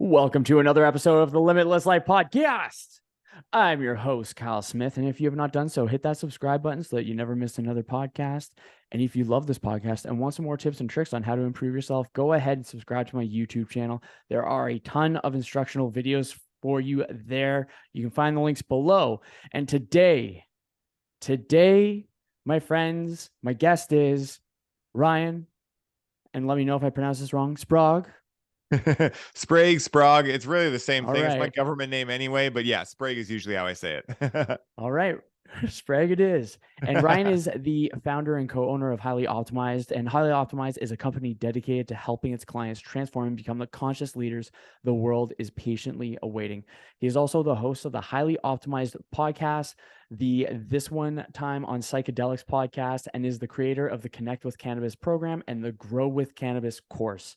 Welcome to another episode of the Limitless Life Podcast. I'm your host, Kyle Smith. And if you have not done so, hit that subscribe button so that you never miss another podcast. And if you love this podcast and want some more tips and tricks on how to improve yourself, go ahead and subscribe to my YouTube channel. There are a ton of instructional videos for you there. You can find the links below. And today, my friends, my guest is Ryan. And let me know if I pronounce this wrong. Sprague. Sprague. It's really the same All thing. right. It's my government name anyway, but yeah, Sprague is usually how I say it. All right. Sprague it is. And Ryan is the founder and co-owner of Highly Optimized. And Highly Optimized is a company dedicated to helping its clients transform and become the conscious leaders the world is patiently awaiting. He is also the host of the Highly Optimized podcast, the This One Time on Psychedelics podcast, and is the creator of the Connect with Cannabis program and the Grow with Cannabis course.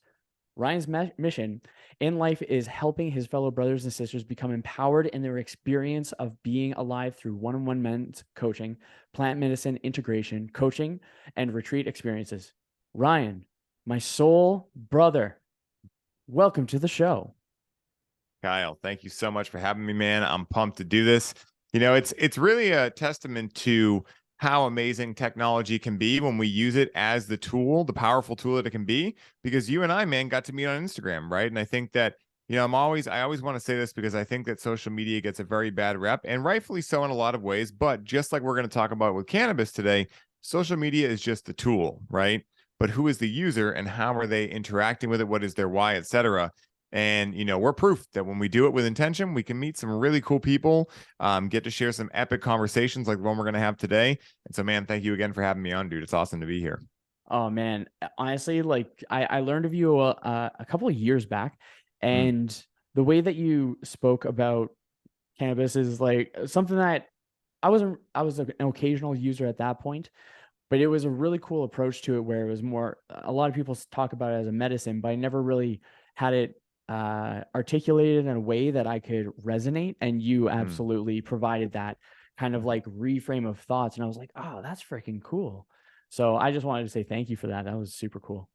Ryan's mission in life is helping his fellow brothers and sisters become empowered in their experience of being alive through one-on-one men's coaching, plant medicine integration, coaching, and retreat experiences. Ryan, my soul brother, welcome to the show. Kyle, thank you so much for having me, man. I'm pumped to do this. You know, it's really a testament to how amazing technology can be when we use it as the tool, the powerful tool that it can be, because you and I, man, got to meet on Instagram, right? And I think that, you know, I always want to say this because I think that social media gets a very bad rep, and rightfully so in a lot of ways. But just like we're going to talk about with cannabis today, social media is just the tool, right? But who is the user and how are they interacting with it? What is their why, etc. And, you know, we're proof that when we do it with intention, we can meet some really cool people, get to share some epic conversations like the one we're going to have today. And so, man, thank you again for having me on, dude. It's awesome to be here. Oh, man. Honestly, like I learned of you a couple of years back, and the way that you spoke about cannabis is like something that I was an occasional user at that point, but it was a really cool approach to it where it was more, a lot of people talk about it as a medicine, but I never really had it articulated in a way that I could resonate. And you absolutely provided that kind of like reframe of thoughts. And I was like, oh, that's freaking cool. So I just wanted to say thank you for that. That was super cool.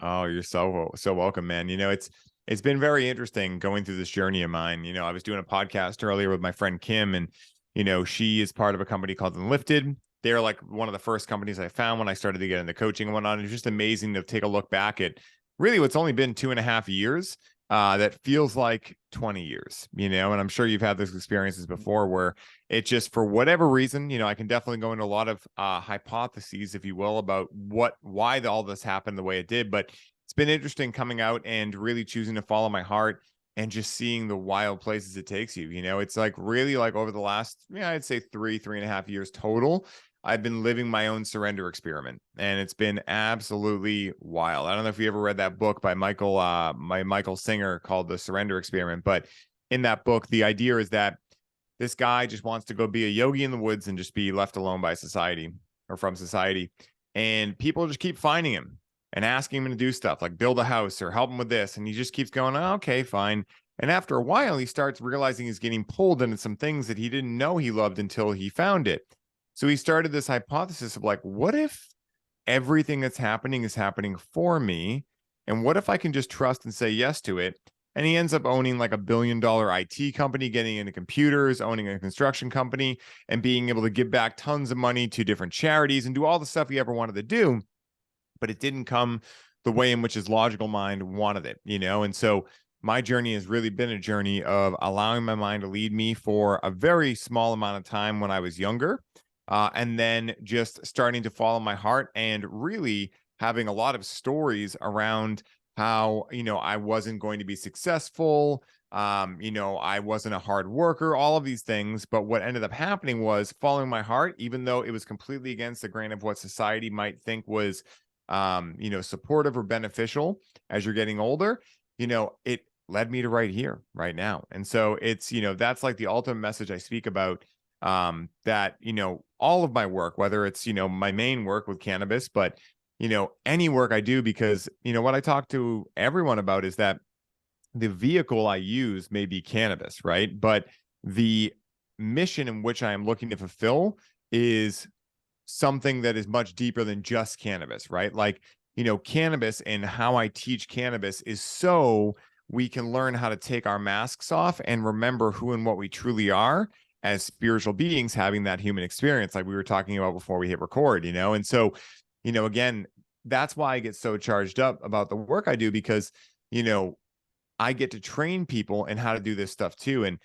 Oh, you're so welcome, man. You know, it's been very interesting going through this journey of mine. You know, I was doing a podcast earlier with my friend Kim, and you know, she is part of a company called Unlifted. They're like one of the first companies I found when I started to get into coaching and whatnot. It's just amazing to take a look back at really what's only been 2.5 years. That feels like 20 years, you know, and I'm sure you've had those experiences before where it just, for whatever reason, you know, I can definitely go into a lot of hypotheses, if you will, about why all this happened the way it did. But it's been interesting coming out and really choosing to follow my heart and just seeing the wild places it takes you. You know, it's like really like over the last, yeah, I'd say 3.5 years total, I've been living my own surrender experiment, and it's been absolutely wild. I don't know if you ever read that book by Michael Singer called The Surrender Experiment, but in that book, the idea is that this guy just wants to go be a yogi in the woods and just be left alone by society or from society. And people just keep finding him and asking him to do stuff like build a house or help him with this. And he just keeps going, oh, okay, fine. And after a while, he starts realizing he's getting pulled into some things that he didn't know he loved until he found it. So he started this hypothesis of like, what if everything that's happening is happening for me? And what if I can just trust and say yes to it? And he ends up owning like $1 billion IT company, getting into computers, owning a construction company, and being able to give back tons of money to different charities and do all the stuff he ever wanted to do. But it didn't come the way in which his logical mind wanted it, you know? And so my journey has really been a journey of allowing my mind to lead me for a very small amount of time when I was younger. And then just starting to follow my heart and really having a lot of stories around how, you know, I wasn't going to be successful. You know, I wasn't a hard worker, all of these things. But what ended up happening was following my heart, even though it was completely against the grain of what society might think was, you know, supportive or beneficial as you're getting older, you know, it led me to right here, right now. And so it's, you know, that's like the ultimate message I speak about, that, you know, all of my work, whether it's, you know, my main work with cannabis, but, you know, any work I do, because, you know, what I talk to everyone about is that the vehicle I use may be cannabis, right? But the mission in which I am looking to fulfill is something that is much deeper than just cannabis, right? Like, you know, cannabis and how I teach cannabis is so we can learn how to take our masks off and remember who and what we truly are as spiritual beings having that human experience, like we were talking about before we hit record, and so, again, that's why I get so charged up about the work I do, because, I get to train people in how to do this stuff too. And,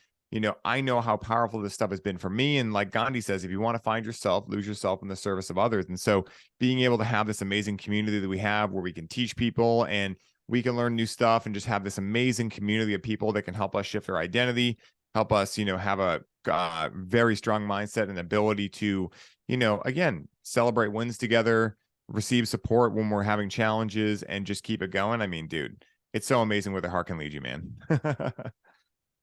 I know how powerful this stuff has been for me. And like Gandhi says, if you want to find yourself, lose yourself in the service of others. And so being able to have this amazing community that we have where we can teach people and we can learn new stuff and just have this amazing community of people that can help us shift our identity, help us, have a very strong mindset and ability to, again, celebrate wins together, receive support when we're having challenges, and just keep it going. I mean, dude, it's so amazing where the heart can lead you, man.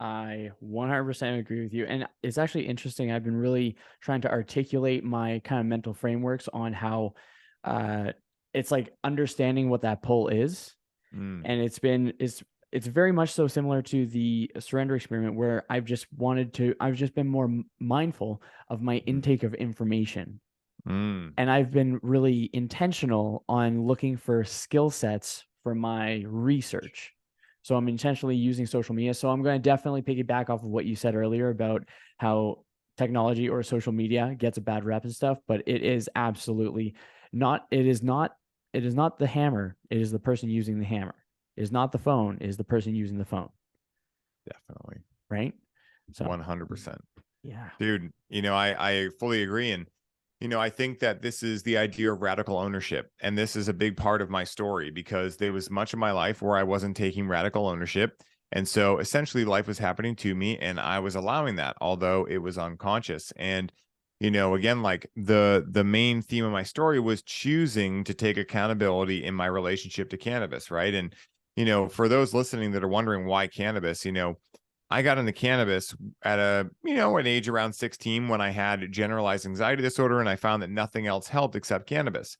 I 100% agree with you. And it's actually interesting. I've been really trying to articulate my kind of mental frameworks on how it's like understanding what that pull is. And it's very much so similar to the surrender experiment, where I've just been more mindful of my intake of information. And I've been really intentional on looking for skill sets for my research. So I'm intentionally using social media. So I'm going to definitely piggyback off of what you said earlier about how technology or social media gets a bad rep and stuff, but it is absolutely not. It is not the hammer. It is the person using the hammer. It is not the phone. It is the person using the phone. Definitely. Right. So 100%. Yeah, dude, I fully agree. And, I think that this is the idea of radical ownership. And this is a big part of my story, because there was much of my life where I wasn't taking radical ownership. And so essentially life was happening to me and I was allowing that, although it was unconscious. And, again, like the main theme of my story was choosing to take accountability in my relationship to cannabis. Right. And, for those listening that are wondering why cannabis, I got into cannabis at an age around 16 when I had generalized anxiety disorder, and I found that nothing else helped except cannabis.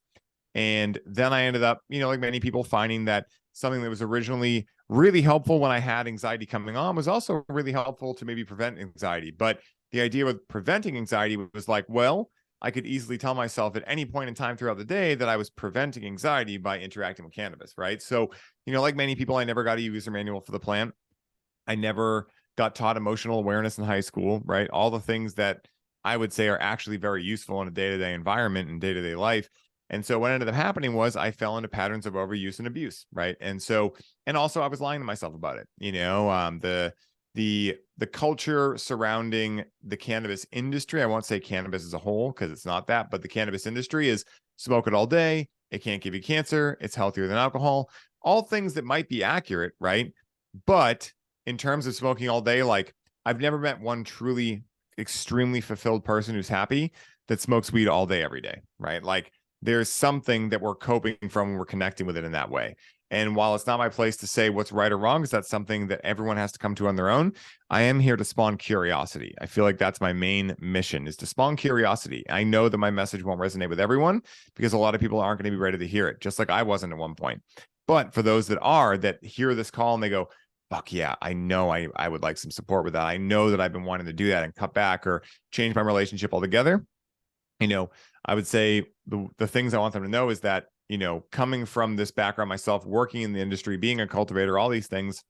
And then I ended up, like many people, finding that something that was originally really helpful when I had anxiety coming on was also really helpful to maybe prevent anxiety. But the idea with preventing anxiety was like, well, I could easily tell myself at any point in time throughout the day that I was preventing anxiety by interacting with cannabis, right? So, like many people, I never got a user manual for the plant. I never got taught emotional awareness in high school, right? All the things that I would say are actually very useful in a day-to-day environment and day-to-day life. And so what ended up happening was I fell into patterns of overuse and abuse, right? And so, and also I was lying to myself about it. The culture surrounding the cannabis industry, I won't say cannabis as a whole because it's not that, but the cannabis industry is smoke it all day. It can't give you cancer. It's healthier than alcohol. All things that might be accurate, right? But in terms of smoking all day, like I've never met one truly extremely fulfilled person who's happy that smokes weed all day, every day, right? Like there's something that we're coping from when we're connecting with it in that way. And while it's not my place to say what's right or wrong, because that's something that everyone has to come to on their own, I am here to spawn curiosity. I feel like that's my main mission, is to spawn curiosity. I know that my message won't resonate with everyone because a lot of people aren't going to be ready to hear it, just like I wasn't at one point. But for those that are, that hear this call and they go, fuck yeah, I know I would like some support with that. I know that I've been wanting to do that and cut back or change my relationship altogether. I would say the things I want them to know is that, coming from this background myself, working in the industry, being a cultivator, all these things,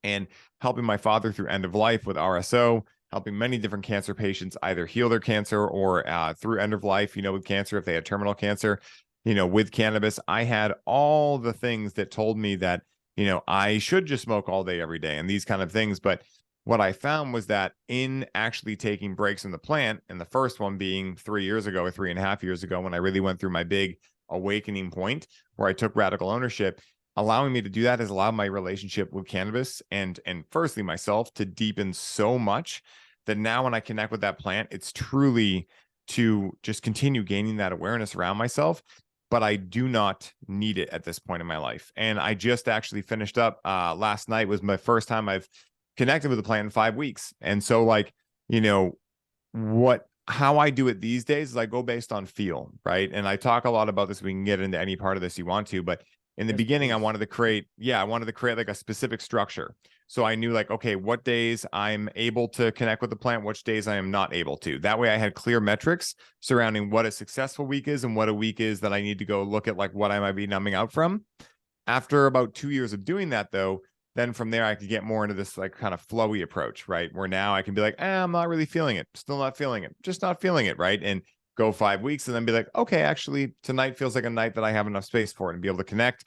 and helping my father through end of life with RSO, helping many different cancer patients either heal their cancer or through end of life, with cancer, if they had terminal cancer, with cannabis, I had all the things that told me that, I should just smoke all day, every day, and these kind of things. But what I found was that in actually taking breaks in the plant, and the first one being 3 years ago or 3.5 years ago, when I really went through my big awakening point where I took radical ownership, allowing me to do that has allowed my relationship with cannabis and firstly myself to deepen so much that now when I connect with that plant, it's truly to just continue gaining that awareness around myself. But I do not need it at this point in my life. And I just actually finished up last night was my first time I've connected with the plant in 5 weeks. And so like, how I do it these days is I go based on feel, right? And I talk a lot about this. We can get into any part of this you want to, but in the beginning, I wanted to create like a specific structure. So I knew like, okay, what days I'm able to connect with the plant, which days I am not able to. That way I had clear metrics surrounding what a successful week is and what a week is that I need to go look at like what I might be numbing out from. After about 2 years of doing that, though, then from there I could get more into this like kind of flowy approach, right? Where now I can be like, I'm not really feeling it, still not feeling it, just not feeling it, right? And go 5 weeks and then be like, okay, actually tonight feels like a night that I have enough space for it, and be able to connect.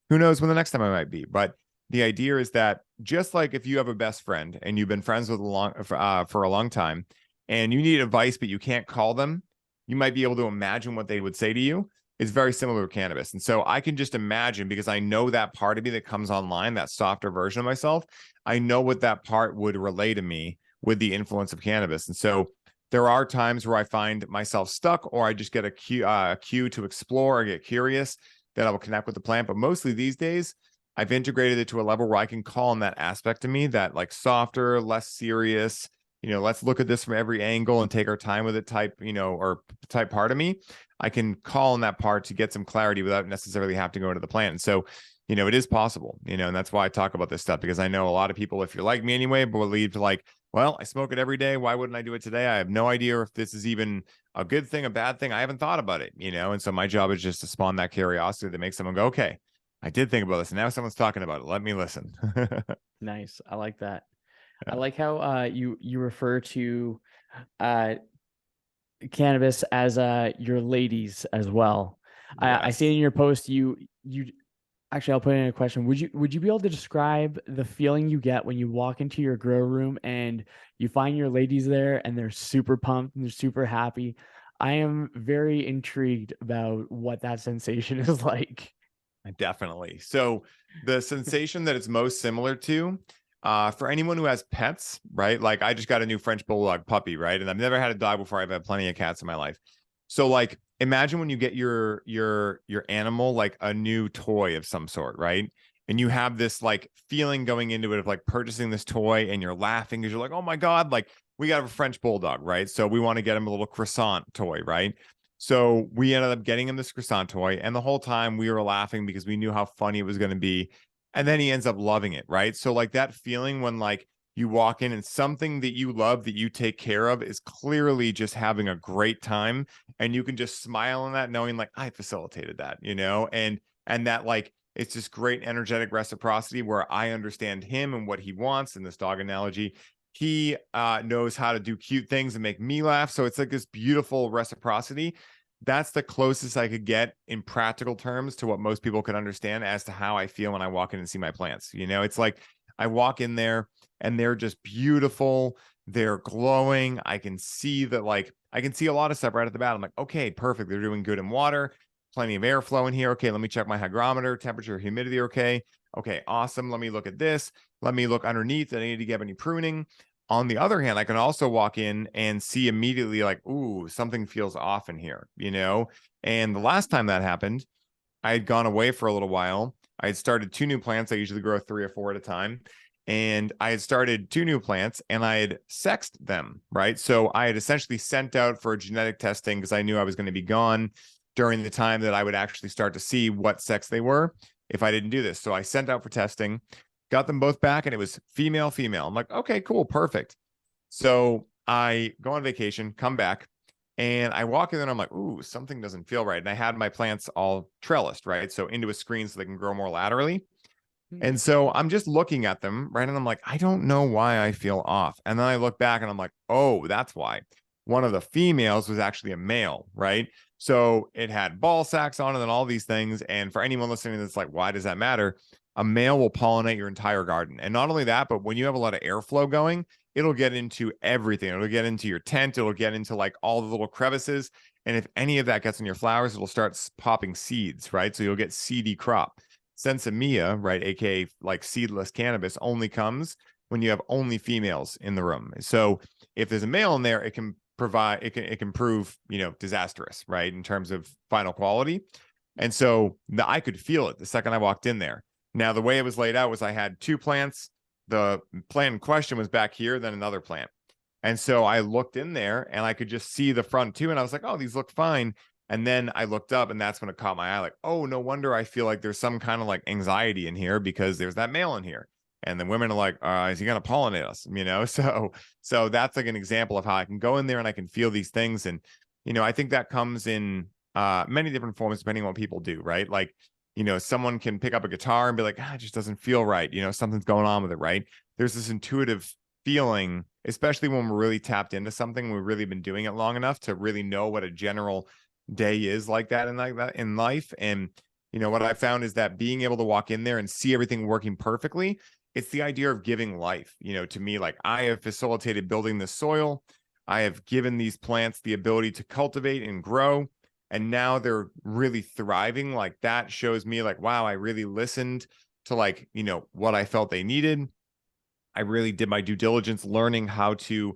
Who knows when the next time I might be? But the idea is that just like if you have a best friend and you've been friends with for a long time, and you need advice but you can't call them, you might be able to imagine what they would say to you. It's very similar with cannabis. And so I can just imagine, because I know that part of me that comes online, that softer version of myself, I know what that part would relay to me with the influence of cannabis. And so there are times where I find myself stuck, or I just get a cue to explore or get curious, that I will connect with the plant. But mostly these days, I've integrated it to a level where I can call on that aspect of me, that like softer, less serious, let's look at this from every angle and take our time with it type, or type part of me. I can call on that part to get some clarity without necessarily having to go into the plant. And so, it is possible, and that's why I talk about this stuff, because I know a lot of people, if you're like me anyway, believe like, well, I smoke it every day, why wouldn't I do it today? I have no idea if this is even a good thing, a bad thing. I haven't thought about it, and so my job is just to spawn that curiosity that makes someone go, okay, I did think about this, and now someone's talking about it. Let me listen. Nice. I like that. I like how you refer to cannabis as your ladies as well. I see in your post you actually, I'll put in a question. Would you be able to describe the feeling you get when you walk into your grow room and you find your ladies there and they're super pumped and they're super happy? I am very intrigued about what that sensation is like. Definitely. So the sensation that it's most similar to, for anyone who has pets, right? Like I just got a new French bulldog puppy, right? And I've never had a dog before. I've had plenty of cats in my life. So like imagine when you get your animal like a new toy of some sort, right? And you have this like feeling going into it of like purchasing this toy, and you're laughing because you're like, oh my God, like we got a French bulldog, right? So we want to get him a little croissant toy, right? So we ended up getting him this croissant toy, and the whole time we were laughing because we knew how funny it was going to be. And then he ends up loving it, right? So like that feeling when like you walk in and something that you love, that you take care of, is clearly just having a great time, and you can just smile on that, knowing like I facilitated that, and that like it's this great energetic reciprocity where I understand him and what he wants. In this dog analogy, he knows how to do cute things and make me laugh. So it's like this beautiful reciprocity. That's the closest I could get in practical terms to what most people could understand as to how I feel when I walk in and see my plants. It's like I walk in there and they're just beautiful. They're glowing. I can see that, like, I can see a lot of stuff right at the bat. I'm like, okay, perfect. They're doing good in water, plenty of airflow in here. Okay, let me check my hygrometer, temperature, humidity. Okay. Okay, awesome. Let me look at this. Let me look underneath. I need to get any pruning. On the other hand, I can also walk in and see immediately like, ooh, something feels off in here, And the last time that happened, I had gone away for a little while. I had started 2 new plants. I usually grow 3 or 4 at a time. And I had started 2 new plants and I had sexed them, right? So I had essentially sent out for genetic testing because I knew I was going to be gone during the time that I would actually start to see what sex they were if I didn't do this. So I sent out for testing, got them both back, and it was female, female. I'm like, okay, cool, perfect. So I go on vacation, come back, and I walk in there and I'm like, ooh, something doesn't feel right. And I had my plants all trellised, right? So into a screen so they can grow more laterally. And so I'm just looking at them, right? And I'm like, I don't know why I feel off. And then I look back and I'm like, oh, that's why. One of the females was actually a male, right? So it had ball sacks on it and all these things. And for anyone listening that's like, why does that matter? A male will pollinate your entire garden. And not only that, but when you have a lot of airflow going, it'll get into everything. It'll get into your tent. It'll get into like all the little crevices. And if any of that gets in your flowers, it'll start popping seeds, right? So you'll get seedy crop. Sensimilla, right, aka like seedless cannabis, only comes when you have only females in the room. So if there's a male in there, it can prove, disastrous, right, in terms of final quality. And so I could feel it the second I walked in there. Now, the way it was laid out was I had 2 plants. The plant in question was back here, then another plant. And so I looked in there and I could just see the front 2. And I was like, oh, these look fine. And then I looked up and that's when it caught my eye. Like, oh, no wonder I feel like there's some kind of like anxiety in here because there's that male in here. And the women are like, is he going to pollinate us? So that's like an example of how I can go in there and I can feel these things. And, I think that comes in many different forms depending on what people do, right? Like someone can pick up a guitar and be like, it just doesn't feel right. Something's going on with it, right? There's this intuitive feeling, especially when we're really tapped into something, we've really been doing it long enough to really know what a general day is like that in life. And what I found is that being able to walk in there and see everything working perfectly, it's the idea of giving life. To me, like, I have facilitated building the soil. I have given these plants the ability to cultivate and grow, and now they're really thriving. Like, that shows me like, wow, I really listened to, like, what I felt they needed. I really did my due diligence learning how to,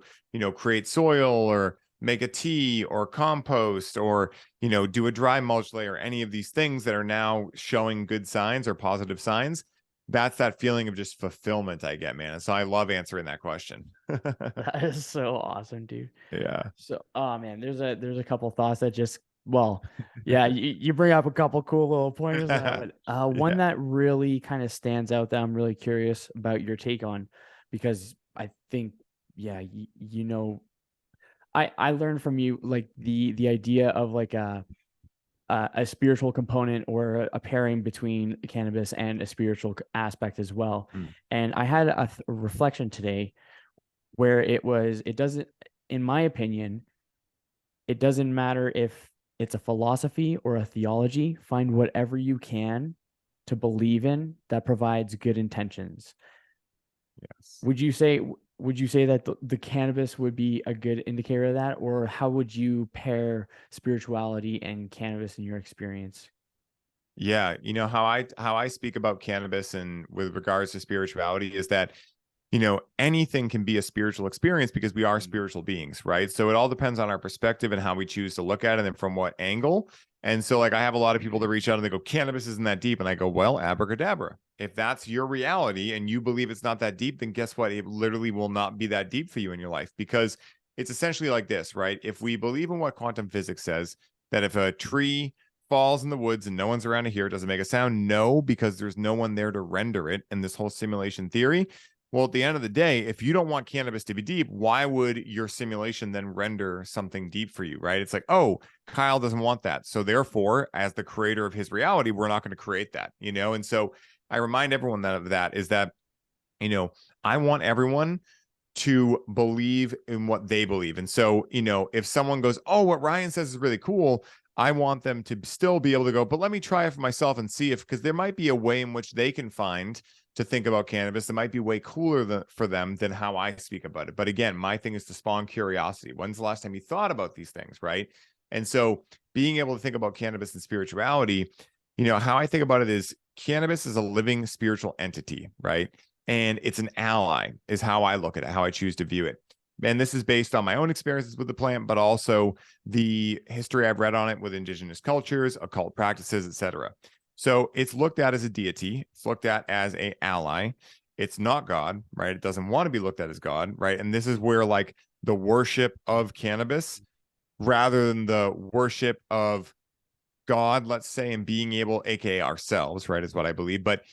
create soil or make a tea or compost or, do a dry mulch layer, any of these things that are now showing good signs or positive signs. That's that feeling of just fulfillment I get, man. And so I love answering that question. That is so awesome, dude. Yeah. So, oh man, there's a couple thoughts that just, well, yeah, you bring up a couple cool little pointers there, but one Yeah. that really kind of stands out that I'm really curious about your take on, because I think, yeah, I learned from you like the idea of like a spiritual component or a pairing between cannabis and a spiritual aspect as well. Mm. And I had a reflection today where it doesn't, in my opinion, it doesn't matter if it's a philosophy or a theology. Find whatever you can to believe in that provides good intentions. Yes. Would you say that the cannabis would be a good indicator of that, or how would you pair spirituality and cannabis in your experience? Yeah, how I speak about cannabis and with regards to spirituality is that anything can be a spiritual experience because we are spiritual beings, right? So it all depends on our perspective and how we choose to look at it and from what angle. And so, like, I have a lot of people that reach out and they go, cannabis isn't that deep. And I go, well, abracadabra. If that's your reality and you believe it's not that deep, then guess what? It literally will not be that deep for you in your life, because it's essentially like this, right? If we believe in what quantum physics says, that if a tree falls in the woods and no one's around to hear it, does it make a sound? No, because there's no one there to render it in this whole simulation theory. Well, at the end of the day, if you don't want cannabis to be deep, why would your simulation then render something deep for you, right? It's like, oh, Kyle doesn't want that. So therefore, as the creator of his reality, we're not going to create that, And so I remind everyone that is that, I want everyone to believe in what they believe. And so, if someone goes, oh, what Ryan says is really cool, I want them to still be able to go, but let me try it for myself and see because there might be a way in which they can find to think about cannabis that might be way cooler for them than how I speak about it. But again, my thing is to spawn curiosity. When's the last time you thought about these things, right? And so being able to think about cannabis and spirituality, how I think about it is cannabis is a living spiritual entity, right? And it's an ally is how I look at it, how I choose to view it. And this is based on my own experiences with the plant, but also the history I've read on it with indigenous cultures, occult practices, etc. So it's looked at as a deity. It's looked at as an ally. It's not God, right? It doesn't want to be looked at as God, right? And this is where like the worship of cannabis, rather than the worship of God, let's say, and being able, aka ourselves, right, is what I believe. But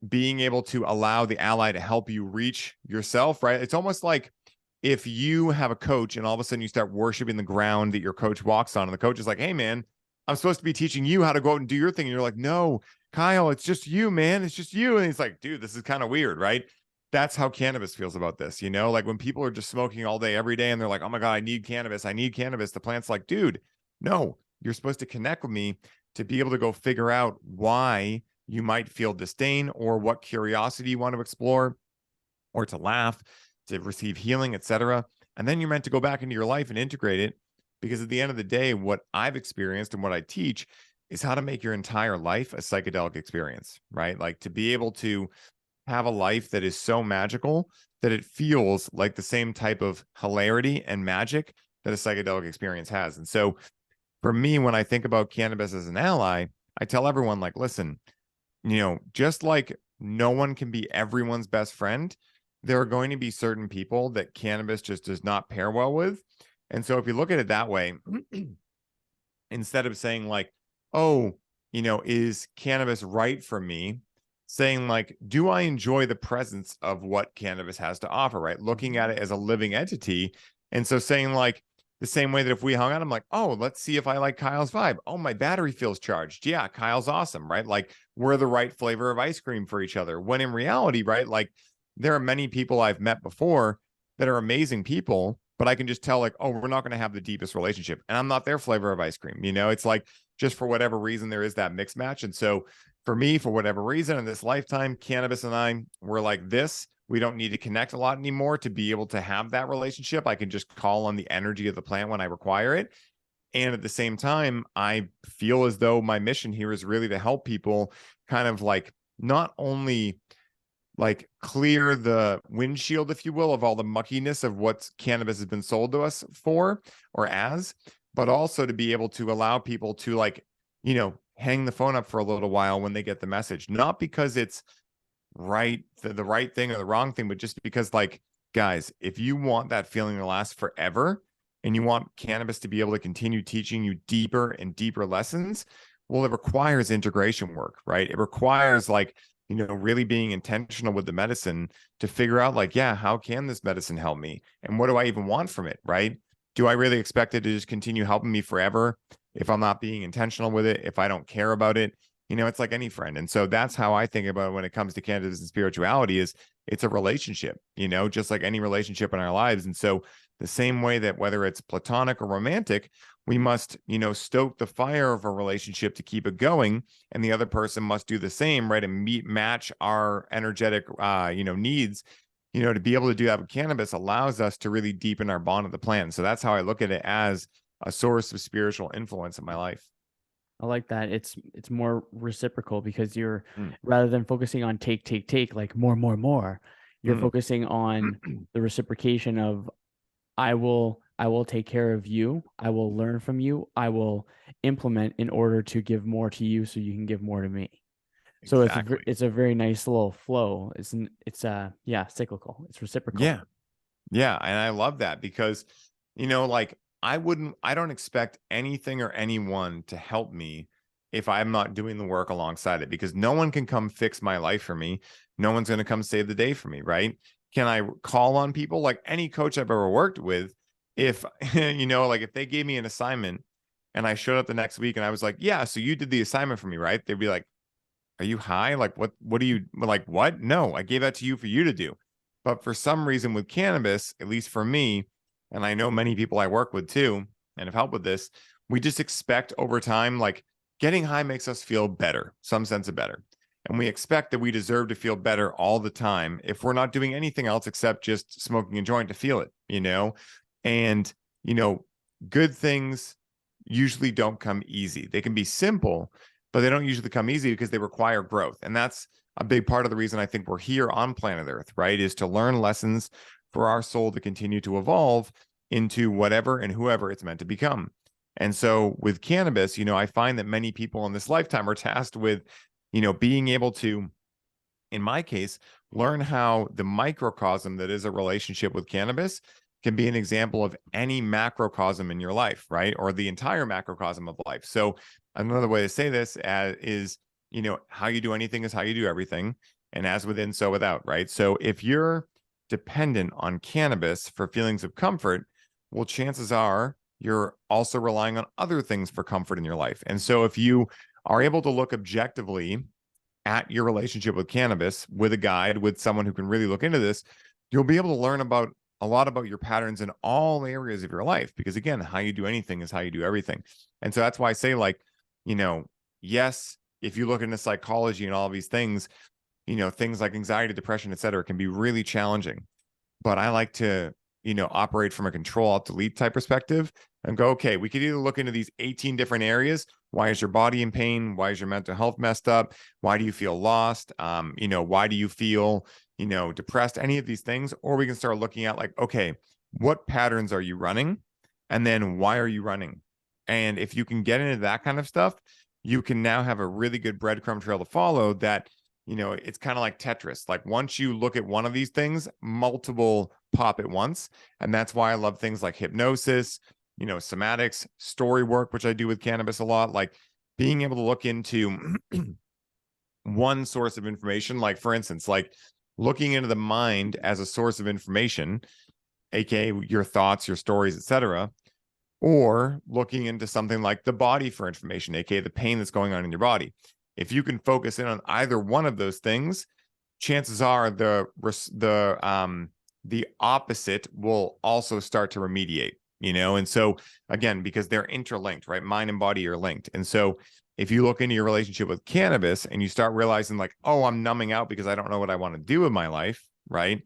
being able to allow the ally to help you reach yourself, right? It's almost like if you have a coach and all of a sudden you start worshiping the ground that your coach walks on, and the coach is like, hey, man, I'm supposed to be teaching you how to go out and do your thing. And you're like, no, Kyle, it's just you, man. It's just you. And he's like, dude, this is kind of weird, right? That's how cannabis feels about this, Like when people are just smoking all day, every day, and they're like, oh my God, I need cannabis. I need cannabis. The plant's like, dude, no, you're supposed to connect with me to be able to go figure out why you might feel disdain or what curiosity you want to explore or to laugh, to receive healing, etc. And then you're meant to go back into your life and integrate it, because at the end of the day, what I've experienced and what I teach is how to make your entire life a psychedelic experience, right? Like to be able to have a life that is so magical that it feels like the same type of hilarity and magic that a psychedelic experience has. And so for me, when I think about cannabis as an ally, I tell everyone, like, listen, just like no one can be everyone's best friend, there are going to be certain people that cannabis just does not pair well with. And so if you look at it that way, instead of saying like, oh, is cannabis right for me? Saying like, do I enjoy the presence of what cannabis has to offer, right? Looking at it as a living entity. And so saying like, The same way that if we hung out, I'm like, oh, let's see if I like Kyle's vibe. Oh, my battery feels charged. Yeah, Kyle's awesome, right? Like we're the right flavor of ice cream for each other. When in reality, right, like there are many people I've met before that are amazing people, but I can just tell like, oh, we're not going to have the deepest relationship. And I'm not their flavor of ice cream. You know, it's like just for whatever reason, there is that mix match. And so for me, for whatever reason in this lifetime, cannabis and I, we're like this. We don't need to connect a lot anymore to be able to have that relationship. I can just call on the energy of the plant when I require it. And at the same time, I feel as though my mission here is really to help people kind of like not only like clear the windshield, if you will, of all the muckiness of what cannabis has been sold to us for or as, but also to be able to allow people to like, you know, hang the phone up for a little while when they get the message, not because it's right, the right thing or the wrong thing, but just because like, guys, if you want that feeling to last forever and you want cannabis to be able to continue teaching you deeper and deeper lessons, well, it requires integration work, right? It requires like, you know, really being intentional with the medicine to figure out like, yeah, how can this medicine help me? And what do I even want from it, right? Do I really expect it to just continue helping me forever if I'm not being intentional with it, if I don't care about it? You know, it's like any friend. And so that's how I think about it when it comes to cannabis and spirituality is it's a relationship, you know, just like any relationship in our lives. And so the same way that whether it's platonic or romantic, we must, you know, stoke the fire of a relationship to keep it going. And the other person must do the same, right? And match our energetic, you know, needs, you know, to be able to do that with cannabis allows us to really deepen our bond with the plant. So that's how I look at it as a source of spiritual influence in my life. I like that. It's more reciprocal because you're Mm. rather than focusing on take, like more, you're Mm. focusing on the reciprocation of I will take care of you. I will learn from you. I will implement in order to give more to you so you can give more to me. So Exactly. it's a very nice little flow. It's yeah, cyclical. It's reciprocal. Yeah. Yeah. And I love that because, you know, like I don't expect anything or anyone to help me if I'm not doing the work alongside it because no one can come fix my life for me. No one's going to come save the day for me. Right. Can I call on people like any coach I've ever worked with? If, you know, like if they gave me an assignment and I showed up the next week and I was like, yeah, so you did the assignment for me, right? They'd be like, are you high? Like, what do you like? What? No, I gave that to you for you to do. But for some reason with cannabis, at least for me, and I know many people I work with too, and have helped with this, we just expect over time, like getting high makes us feel better, some sense of better. And we expect that we deserve to feel better all the time if we're not doing anything else except just smoking a joint to feel it, you know? And, you know, good things usually don't come easy. They can be simple, but they don't usually come easy because they require growth. And that's a big part of the reason I think we're here on planet Earth, right? Is to learn lessons for our soul to continue to evolve into whatever and whoever it's meant to become. And so with cannabis, you know, I find that many people in this lifetime are tasked with, you know, being able to, in my case, learn how the microcosm that is a relationship with cannabis can be an example of any macrocosm in your life, right? Or the entire macrocosm of life. So another way to say this is, you know, how you do anything is how you do everything. And as within, so without, right? So if you're dependent on cannabis for feelings of comfort, well, chances are you're also relying on other things for comfort in your life. And so if you are able to look objectively at your relationship with cannabis with a guide, with someone who can really look into this, you'll be able to learn about a lot about your patterns in all areas of your life. Because again, how you do anything is how you do everything. And so that's why I say, like, you know, yes, if you look into psychology and all these things, you know, things like anxiety, depression, et cetera, can be really challenging. But I like to, you know, operate from a control alt delete type perspective and go, okay, we could either look into these 18 different areas. Why is your body in pain? Why is your mental health messed up? Why do you feel lost? You know, why do you feel, you know, depressed? Any of these things. Or we can start looking at like, okay, what patterns are you running? And then why are you running? And if you can get into that kind of stuff, you can now have a really good breadcrumb trail to follow that, you know, it's kind of like Tetris. Like once you look at one of these things, multiple pop at once. And that's why I love things like hypnosis, you know, somatics, story work, which I do with cannabis a lot, like being able to look into one source of information. Like for instance, like looking into the mind as a source of information, aka your thoughts, your stories, etc., or looking into something like the body for information, aka the pain that's going on in your body. If you can focus in on either one of those things, chances are the opposite will also start to remediate, you know? And so again, because they're interlinked, right? Mind and body are linked. And so if you look into your relationship with cannabis and you start realizing like, oh, I'm numbing out because I don't know what I want to do with my life, right?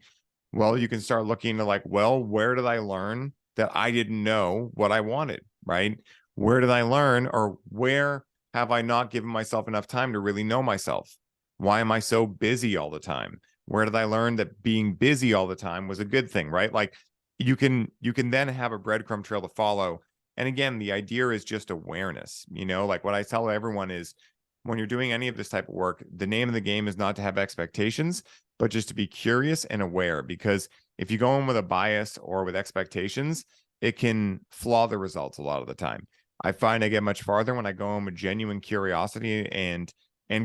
Well, you can start looking into like, well, where did I learn that I didn't know what I wanted, right? Where did I learn, or where have I not given myself enough time to really know myself? Why am I so busy all the time? Where did I learn that being busy all the time was a good thing, right? Like you can then have a breadcrumb trail to follow. And again, the idea is just awareness, you know, like what I tell everyone is when you're doing any of this type of work, the name of the game is not to have expectations, but just to be curious and aware. Because if you go in with a bias or with expectations, it can flaw the results a lot of the time. I find I get much farther when I go in with genuine curiosity and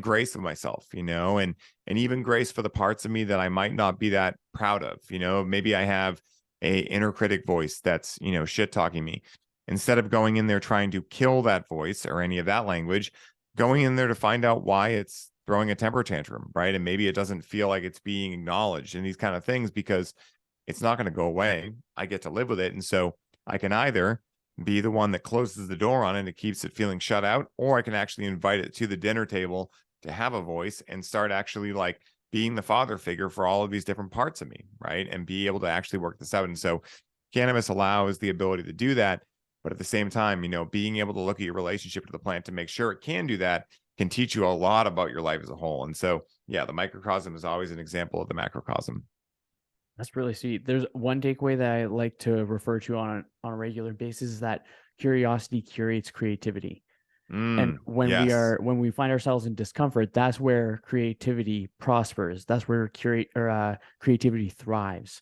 grace with myself, you know, and even grace for the parts of me that I might not be that proud of. You know, maybe I have a inner critic voice that's, you know, shit talking me. Instead of going in there trying to kill that voice or any of that language, going in there to find out why it's throwing a temper tantrum, right? And maybe it doesn't feel like it's being acknowledged and these kind of things, because it's not going to go away. I get to live with it. And so I can either be the one that closes the door on it and it keeps it feeling shut out, or I can actually invite it to the dinner table to have a voice and start actually like being the father figure for all of these different parts of me, right? And be able to actually work this out. And so cannabis allows the ability to do that. But at the same time, you know, being able to look at your relationship to the plant to make sure it can do that can teach you a lot about your life as a whole. And so, yeah, the microcosm is always an example of the macrocosm. That's really sweet. There's one takeaway that I like to refer to on a regular basis is that curiosity curates creativity. And Yes. when we find ourselves in discomfort, that's where creativity prospers. That's where creativity thrives.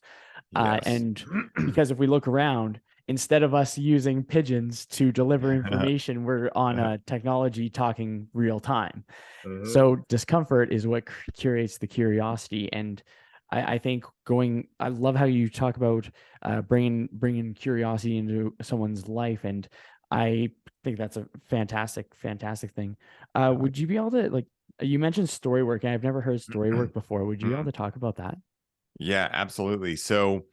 Yes. And because if we look around, instead of us using pigeons to deliver information, we're on a technology talking real time. Mhm. So discomfort is what curates the curiosity. And I think I love how you talk about bringing curiosity into someone's life. And I think that's a fantastic thing. Would you be able to, like, you mentioned story work, and I've never heard story work before. Would you be able to talk about that? Yeah, absolutely. So,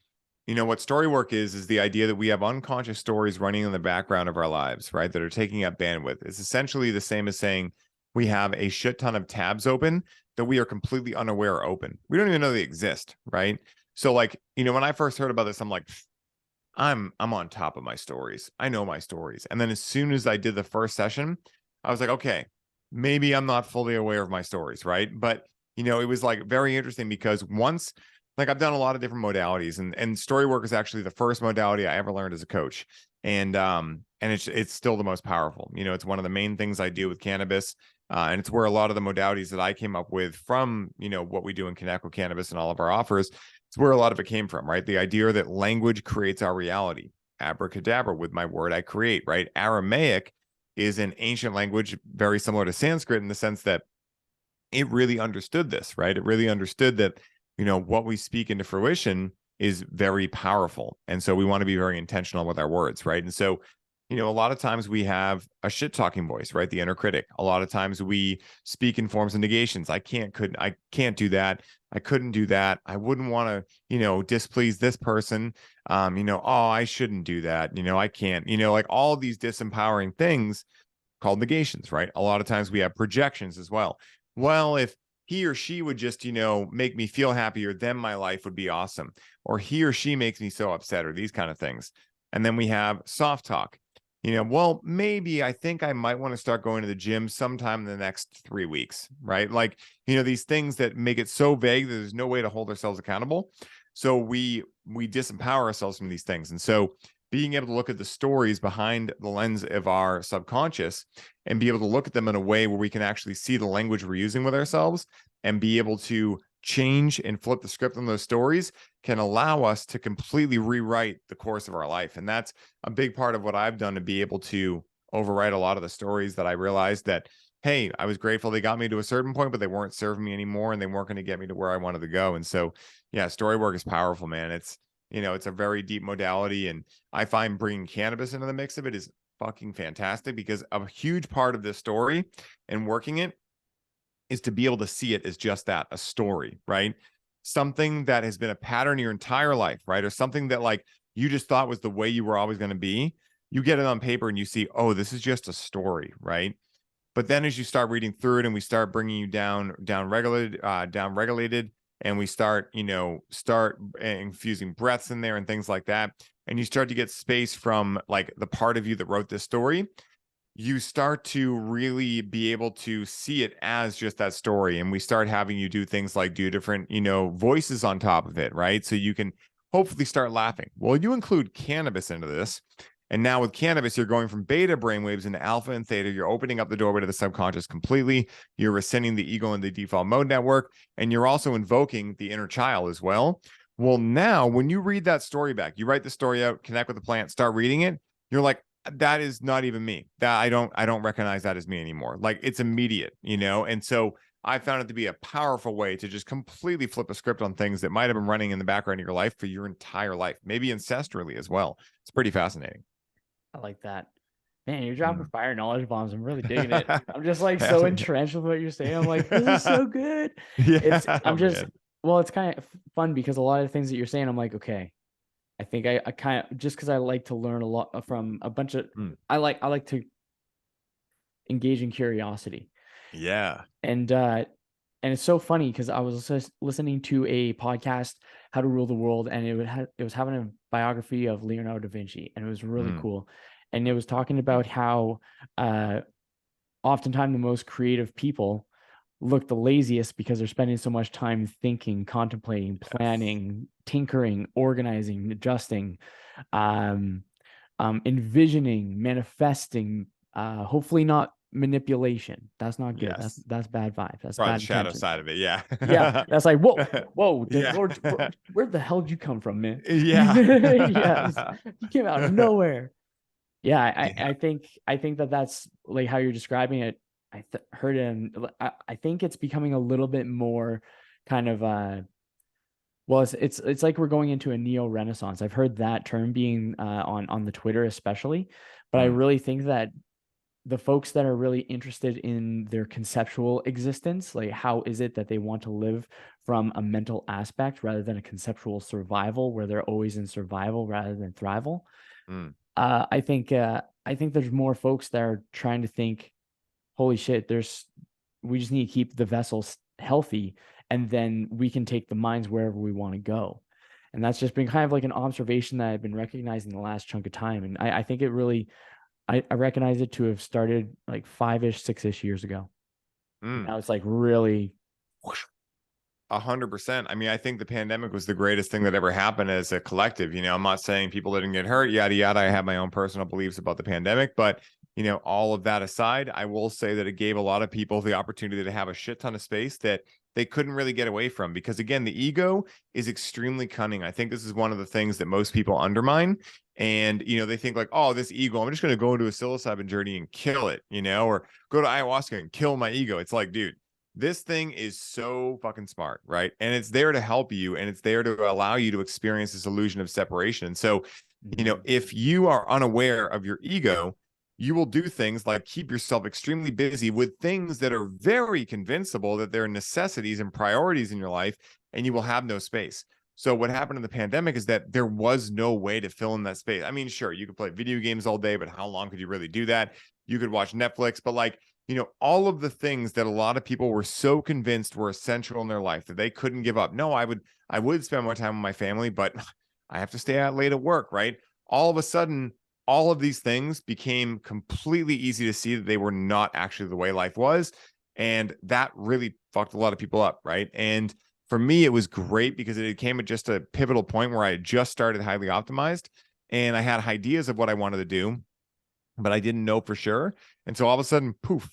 you know, what story work is the idea that we have unconscious stories running in the background of our lives, right? That are taking up bandwidth. It's essentially the same as saying we have a shit ton of tabs open that we are completely unaware are open. We don't even know they exist, right? So, like, you know, when I first heard about this, I'm like, I'm on top of my stories. I know my stories. And then as soon as I did the first session, I was like, okay, maybe I'm not fully aware of my stories, right? But you know, it was like very interesting because once like I've done a lot of different modalities, and story work is actually the first modality I ever learned as a coach. And it's still the most powerful. You know, it's one of the main things I do with cannabis. And it's where a lot of the modalities that I came up with from, you know, what we do in Connect with Cannabis and all of our offers, it's where a lot of it came from, right? The idea that language creates our reality. Abracadabra, with my word I create, right? Aramaic is an ancient language very similar to Sanskrit in the sense that it really understood this, right? It really understood that, you know, what we speak into fruition is very powerful. And so we want to be very intentional with our words, right? And so, you know, a lot of times we have a shit talking voice, right? The inner critic. A lot of times we speak in forms of negations. I can't do that. I couldn't do that. I wouldn't want to, you know, displease this person. You know, oh, I shouldn't do that. You know, I can't, you know, like all these disempowering things called negations, right? A lot of times we have projections as well. Well, if he or she would just, you know, make me feel happier, then my life would be awesome. Or he or she makes me so upset, or these kind of things. And then we have soft talk. You know, well, maybe I think I might want to start going to the gym sometime in the next 3 weeks, right? Like, you know, these things that make it so vague that there's no way to hold ourselves accountable. So we disempower ourselves from these things. And so being able to look at the stories behind the lens of our subconscious and be able to look at them in a way where we can actually see the language we're using with ourselves and be able to change and flip the script on those stories can allow us to completely rewrite the course of our life. And that's a big part of what I've done to be able to overwrite a lot of the stories that I realized that, hey, I was grateful they got me to a certain point, but they weren't serving me anymore and they weren't going to get me to where I wanted to go. And so, yeah, story work is powerful, man. You know, it's a very deep modality. And I find bringing cannabis into the mix of it is fucking fantastic, because a huge part of this story and working it is to be able to see it as just that, a story, right? Something that has been a pattern your entire life, right? Or something that like you just thought was the way you were always going to be. You get it on paper and you see, oh, this is just a story, right? But then as you start reading through it and we start bringing you down regulated, and we start, start infusing breaths in there and things like that, and you start to get space from like the part of you that wrote this story, you start to really be able to see it as just that story. And we start having you do things like do different, voices on top of it, right? So you can hopefully start laughing. Well, you include cannabis into this. And now with cannabis, you're going from beta brainwaves into alpha and theta. You're opening up the doorway to the subconscious completely. You're rescinding the ego and the default mode network. And you're also invoking the inner child as well. Well, now when you read that story back, you write the story out, connect with the plant, start reading it. You're like, that is not even me. That I don't recognize that as me anymore. Like it's immediate, And so I found it to be a powerful way to just completely flip a script on things that might have been running in the background of your life for your entire life, maybe ancestrally as well. It's pretty fascinating. I like that. Man, you're dropping fire knowledge bombs. I'm really digging it. Mm. I'm just like so entrenched with what you're saying. I'm like, this is so good. I'm just, man. well, it's kind of fun because a lot of the things that you're saying, I'm like, okay, I think I kind of, just because I like to learn a lot from a bunch of, I like to engage in curiosity. Yeah. And it's so funny because I was listening to a podcast, How to Rule the World, and it was having a biography of Leonardo da Vinci, and it was really cool. And it was talking about how oftentimes the most creative people look the laziest because they're spending so much time thinking, contemplating, planning, tinkering, organizing, adjusting, envisioning, manifesting, hopefully not manipulation. That's not good. Yes. That's bad vibes. That's probably bad the shadow intention. side of it. Yeah. Yeah. That's like, whoa, Yeah. where the hell did you come from, man? Yeah. Yes. You came out of nowhere. Yeah, I think that's like how you're describing it. I heard it, and I think it's becoming a little bit more kind of well, it's like we're going into a neo-renaissance. I've heard that term being on the Twitter especially, but I really think that the folks that are really interested in their conceptual existence, like how is it that they want to live from a mental aspect rather than a conceptual survival where they're always in survival rather than thrival. I think there's more folks that are trying to think, holy shit, we just need to keep the vessels healthy, and then we can take the minds wherever we want to go. And that's just been kind of like an observation that I've been recognizing the last chunk of time. And I think it really, I recognize it to have started like 5-ish, 6-ish years ago. Now it's like really whoosh. 100%. I mean, I think the pandemic was the greatest thing that ever happened as a collective. I'm not saying people didn't get hurt, yada, yada. I have my own personal beliefs about the pandemic, but all of that aside, I will say that it gave a lot of people the opportunity to have a shit ton of space that they couldn't really get away from, because again, the ego is extremely cunning. I think this is one of the things that most people undermine. And, they think like, oh, this ego, I'm just going to go into a psilocybin journey and kill it, or go to ayahuasca and kill my ego. It's like, dude, this thing is so fucking smart, right? And it's there to help you, and it's there to allow you to experience this illusion of separation. And so, if you are unaware of your ego, you will do things like keep yourself extremely busy with things that are very convincible that they're necessities and priorities in your life, and you will have no space. So what happened in the pandemic is that there was no way to fill in that space. I mean, sure, you could play video games all day, but how long could you really do that? You could watch Netflix, but like, all of the things that a lot of people were so convinced were essential in their life that they couldn't give up. No, I would spend more time with my family, but I have to stay out late at work, right? All of a sudden, all of these things became completely easy to see that they were not actually the way life was. And that really fucked a lot of people up, right? And for me, it was great because it came at just a pivotal point where I had just started Highly Optimized, and I had ideas of what I wanted to do, but I didn't know for sure. And so all of a sudden, poof,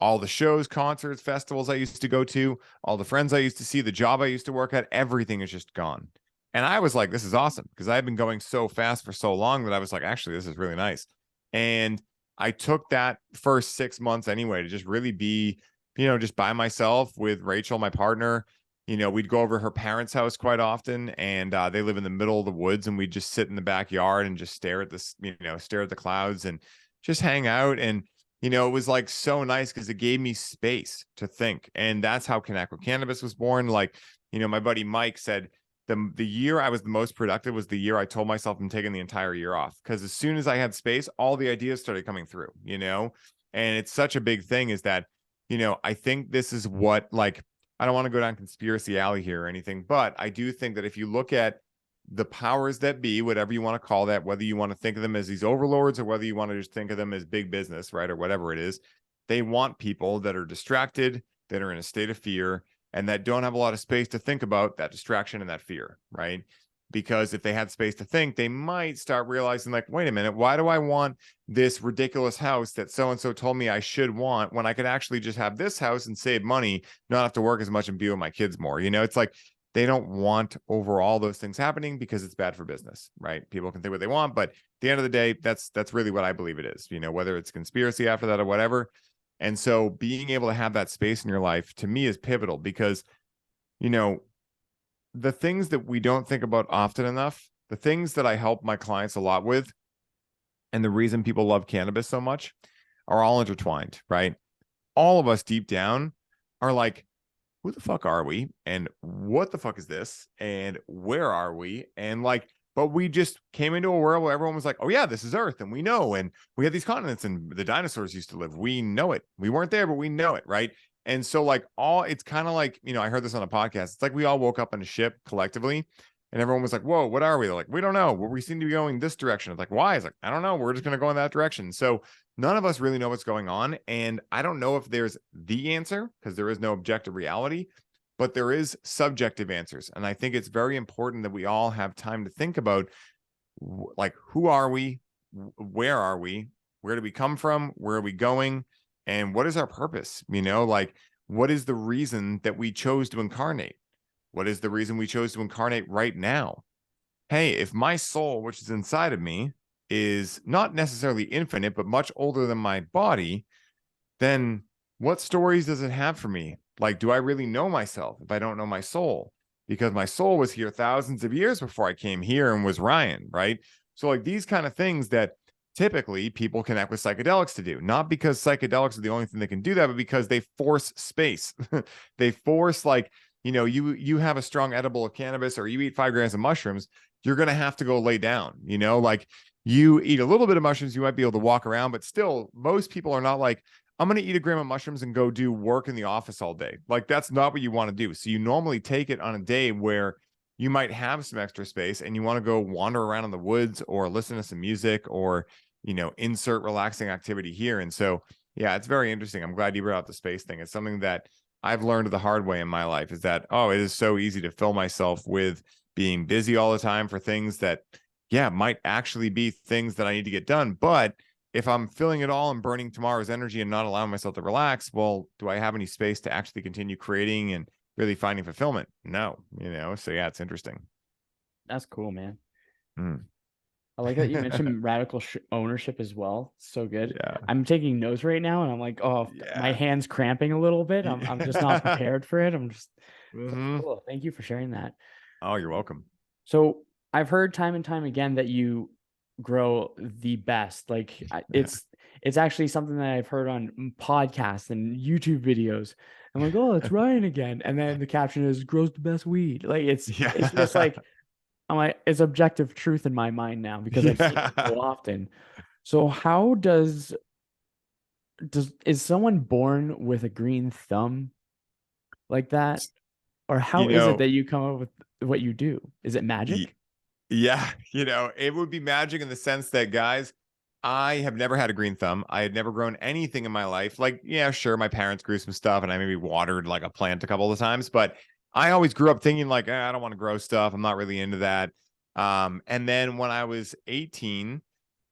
all the shows, concerts, festivals I used to go to, all the friends I used to see, the job I used to work at, everything is just gone. And I was like, this is awesome, because I've been going so fast for so long that I was like, actually, this is really nice. And I took that first 6 months anyway to just really be, just by myself with Rachel, my partner, we'd go over her parents' house quite often, and they live in the middle of the woods, and we'd just sit in the backyard and just stare at this, stare at the clouds and just hang out. And, it was like so nice because it gave me space to think. And that's how Connect with Cannabis was born. Like, my buddy Mike said, the year I was the most productive was the year I told myself I'm taking the entire year off. Because as soon as I had space, all the ideas started coming through, and it's such a big thing is that, I think this is what, like, I don't want to go down conspiracy alley here or anything, but I do think that if you look at the powers that be, whatever you want to call that, whether you want to think of them as these overlords or whether you want to just think of them as big business, right? Or whatever it is, they want people that are distracted, that are in a state of fear, and that don't have a lot of space to think about that distraction and that fear, right? Because if they had space to think, they might start realizing, like, wait a minute, why do I want this ridiculous house that so-and-so told me I should want when I could actually just have this house and save money, not have to work as much and be with my kids more? It's like they don't want overall those things happening because it's bad for business, right? People can think what they want, but at the end of the day, that's really what I believe it is, whether it's conspiracy after that or whatever. And so being able to have that space in your life to me is pivotal because, the things that we don't think about often enough, the things that I help my clients a lot with, and the reason people love cannabis so much are all intertwined, right? All of us deep down are like, who the fuck are we? And what the fuck is this? And where are we? And like, but we just came into a world where everyone was like, oh yeah, this is Earth. And we know, and we have these continents and the dinosaurs used to live. We know it. We weren't there, but we know it. Right. And so like it's kind of like, I heard this on a podcast. It's like we all woke up on a ship collectively and everyone was like, whoa, what are we? They're like, we don't know. Well, we seem to be going this direction. It's like, why? It's like, I don't know. We're just going to go in that direction. So none of us really know what's going on. And I don't know if there's the answer because there is no objective reality, but there is subjective answers. And I think it's very important that we all have time to think about, like, who are we? Where are we? Where do we come from? Where are we going? And what is our purpose? Like, what is the reason that we chose to incarnate? What is the reason we chose to incarnate right now? Hey, if my soul, which is inside of me, is not necessarily infinite, but much older than my body, then what stories does it have for me? Like, do I really know myself if I don't know my soul? Because my soul was here thousands of years before I came here and was Ryan, right? So like these kind of things that typically people connect with psychedelics to do, not because psychedelics are the only thing that can do that, but because they force space. They force, like, you have a strong edible of cannabis or you eat 5 grams of mushrooms, you're going to have to go lay down, like you eat a little bit of mushrooms, you might be able to walk around, but still most people are not like, I'm going to eat a gram of mushrooms and go do work in the office all day. Like that's not what you want to do. So you normally take it on a day where you might have some extra space and you want to go wander around in the woods or listen to some music or, insert relaxing activity here. And so, yeah, it's very interesting. I'm glad you brought out the space thing. It's something that I've learned the hard way in my life is that, it is so easy to fill myself with being busy all the time for things that, yeah, might actually be things that I need to get done. But if I'm filling it all and burning tomorrow's energy and not allowing myself to relax, well, do I have any space to actually continue creating and really finding fulfillment? No, so yeah, it's interesting. That's cool, man. Mm. I like that you mentioned radical ownership as well. So good. Yeah. I'm taking notes right now and I'm like, oh, Yeah. my hand's cramping a little bit. I'm just not prepared for it. I'm just cool. Thank you for sharing that. Oh, you're welcome. So I've heard time and time again that you grow the best. Like it's actually something that I've heard on podcasts and YouTube videos. I'm like, oh, it's Ryan again. And then the caption is grows the best weed. Like it's just like, I'm like, it's objective truth in my mind now because I've seen it so often. So how is someone born with a green thumb like that? Or how is it that you come up with what you do? Is it magic? Yeah, it would be magic in the sense that, guys, I have never had a green thumb. I had never grown anything in my life. Like, yeah, sure, my parents grew some stuff and I maybe watered like a plant a couple of times, but I always grew up thinking like, I don't want to grow stuff. I'm not really into that. And then when I was 18,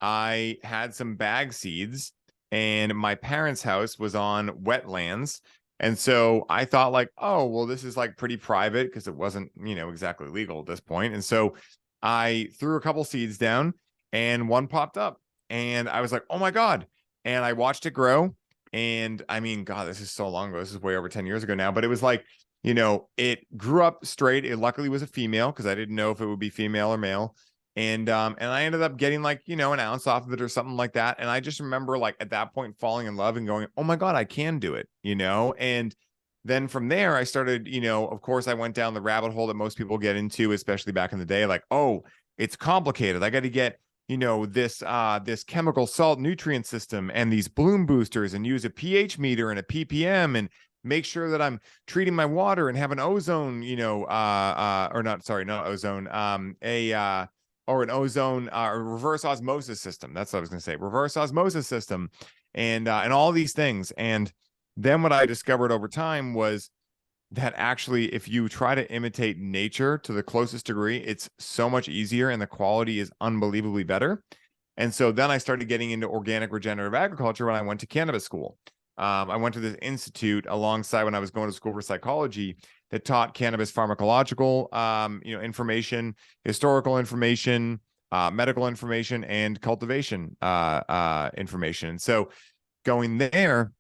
I had some bag seeds and my parents' house was on wetlands. And so I thought like, oh, well, this is like pretty private because it wasn't, exactly legal at this point. And so I threw a couple seeds down and one popped up and I was like, oh my God. And I watched it grow. And I mean, God, this is so long ago. This is way over 10 years ago now, but it was like, it grew up straight. It luckily was a female because I didn't know if it would be female or male. And I ended up getting like, an ounce off of it or something like that. And I just remember like at that point falling in love and going, oh my God, I can do it, and then from there I started, of course I went down the rabbit hole that most people get into, especially back in the day, like, oh, it's complicated. I got to get, this chemical salt nutrient system and these bloom boosters and use a pH meter and a ppm and make sure that I'm treating my water and have an ozone, or not, sorry, not ozone, or an ozone reverse osmosis system. That's what I was going to say. Reverse osmosis system and all these things. And then what I discovered over time was that actually, if you try to imitate nature to the closest degree, it's so much easier and the quality is unbelievably better. And so then I started getting into organic regenerative agriculture when I went to cannabis school. I went to this institute alongside when I was going to school for psychology that taught cannabis pharmacological, information, historical information, medical information, and cultivation information. And so going there,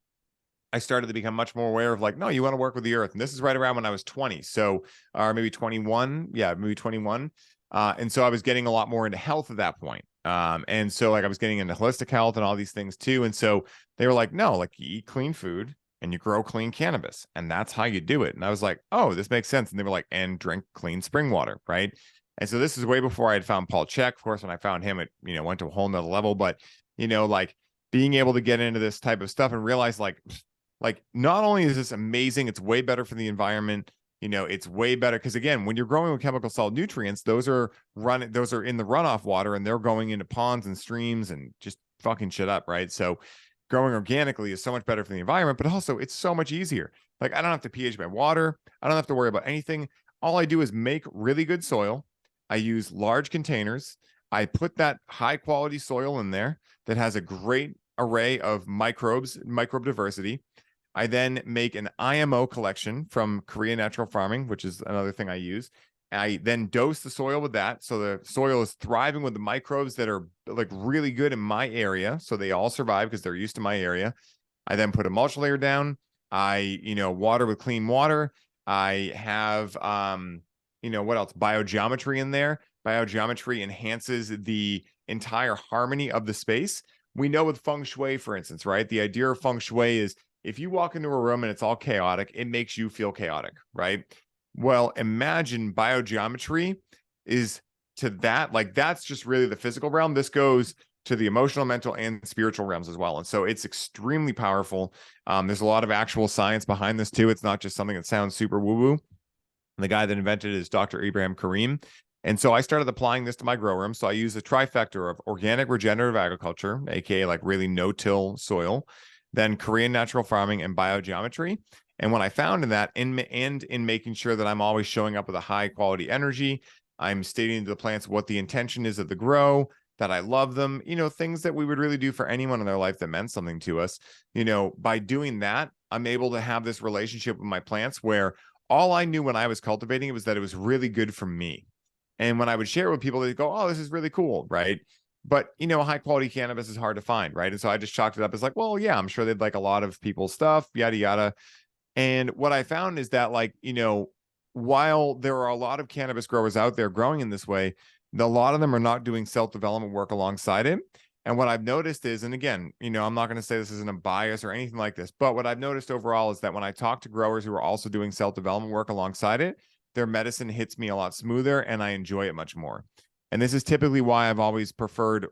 I started to become much more aware of like, no, you want to work with the earth. And this is right around when I was 20. So, or maybe 21. Yeah, maybe 21. And so I was getting a lot more into health at that point. And so like I was getting into holistic health and all these things too. And so they were like, no, like you eat clean food and you grow clean cannabis. And that's how you do it. And I was like, oh, this makes sense. And they were like, and drink clean spring water. Right. And so this is way before I had found Paul Chek. Of course, when I found him, it, went to a whole nother level. But, like being able to get into this type of stuff and realize like not only is this amazing, it's way better for the environment. It's way better because again, when you're growing with chemical salt nutrients, those are in the runoff water and they're going into ponds and streams and just fucking shit up, right? So growing organically is so much better for the environment, but also it's so much easier. Like I don't have to pH my water. I don't have to worry about anything. All I do is make really good soil. I use large containers. I put that high quality soil in there that has a great array of microbe diversity. I then make an IMO collection from Korean Natural Farming, which is another thing I use. I then dose the soil with that. So the soil is thriving with the microbes that are like really good in my area. So they all survive because they're used to my area. I then put a mulch layer down. I, water with clean water. I have, what else? Biogeometry in there. Biogeometry enhances the entire harmony of the space. We know with feng shui, for instance, right? The idea of feng shui is if you walk into a room and it's all chaotic, it makes you feel chaotic, right? Well, imagine biogeometry is to that, like that's just really the physical realm. This goes to the emotional, mental, and spiritual realms as well. And so it's extremely powerful. There's a lot of actual science behind this too. It's not just something that sounds super woo-woo. The guy that invented it is Dr. Ibrahim Karim. And so I started applying this to my grow room. So I use a trifecta of organic regenerative agriculture, aka like really no-till soil, then Korean natural farming and biogeometry. And what I found in that, in making sure that I'm always showing up with a high quality energy, I'm stating to the plants what the intention is of the grow, that I love them, things that we would really do for anyone in their life that meant something to us. By doing that, I'm able to have this relationship with my plants where all I knew when I was cultivating it was that it was really good for me. And when I would share it with people, they'd go, oh, this is really cool, right? But, high quality cannabis is hard to find, right? And so I just chalked it up as like, well, yeah, I'm sure they'd like a lot of people's stuff, yada, yada. And what I found is that, like, while there are a lot of cannabis growers out there growing in this way, a lot of them are not doing self-development work alongside it. And what I've noticed is, and again, I'm not going to say this isn't a bias or anything like this, but what I've noticed overall is that when I talk to growers who are also doing self-development work alongside it, their medicine hits me a lot smoother and I enjoy it much more. And this is typically why I've always preferred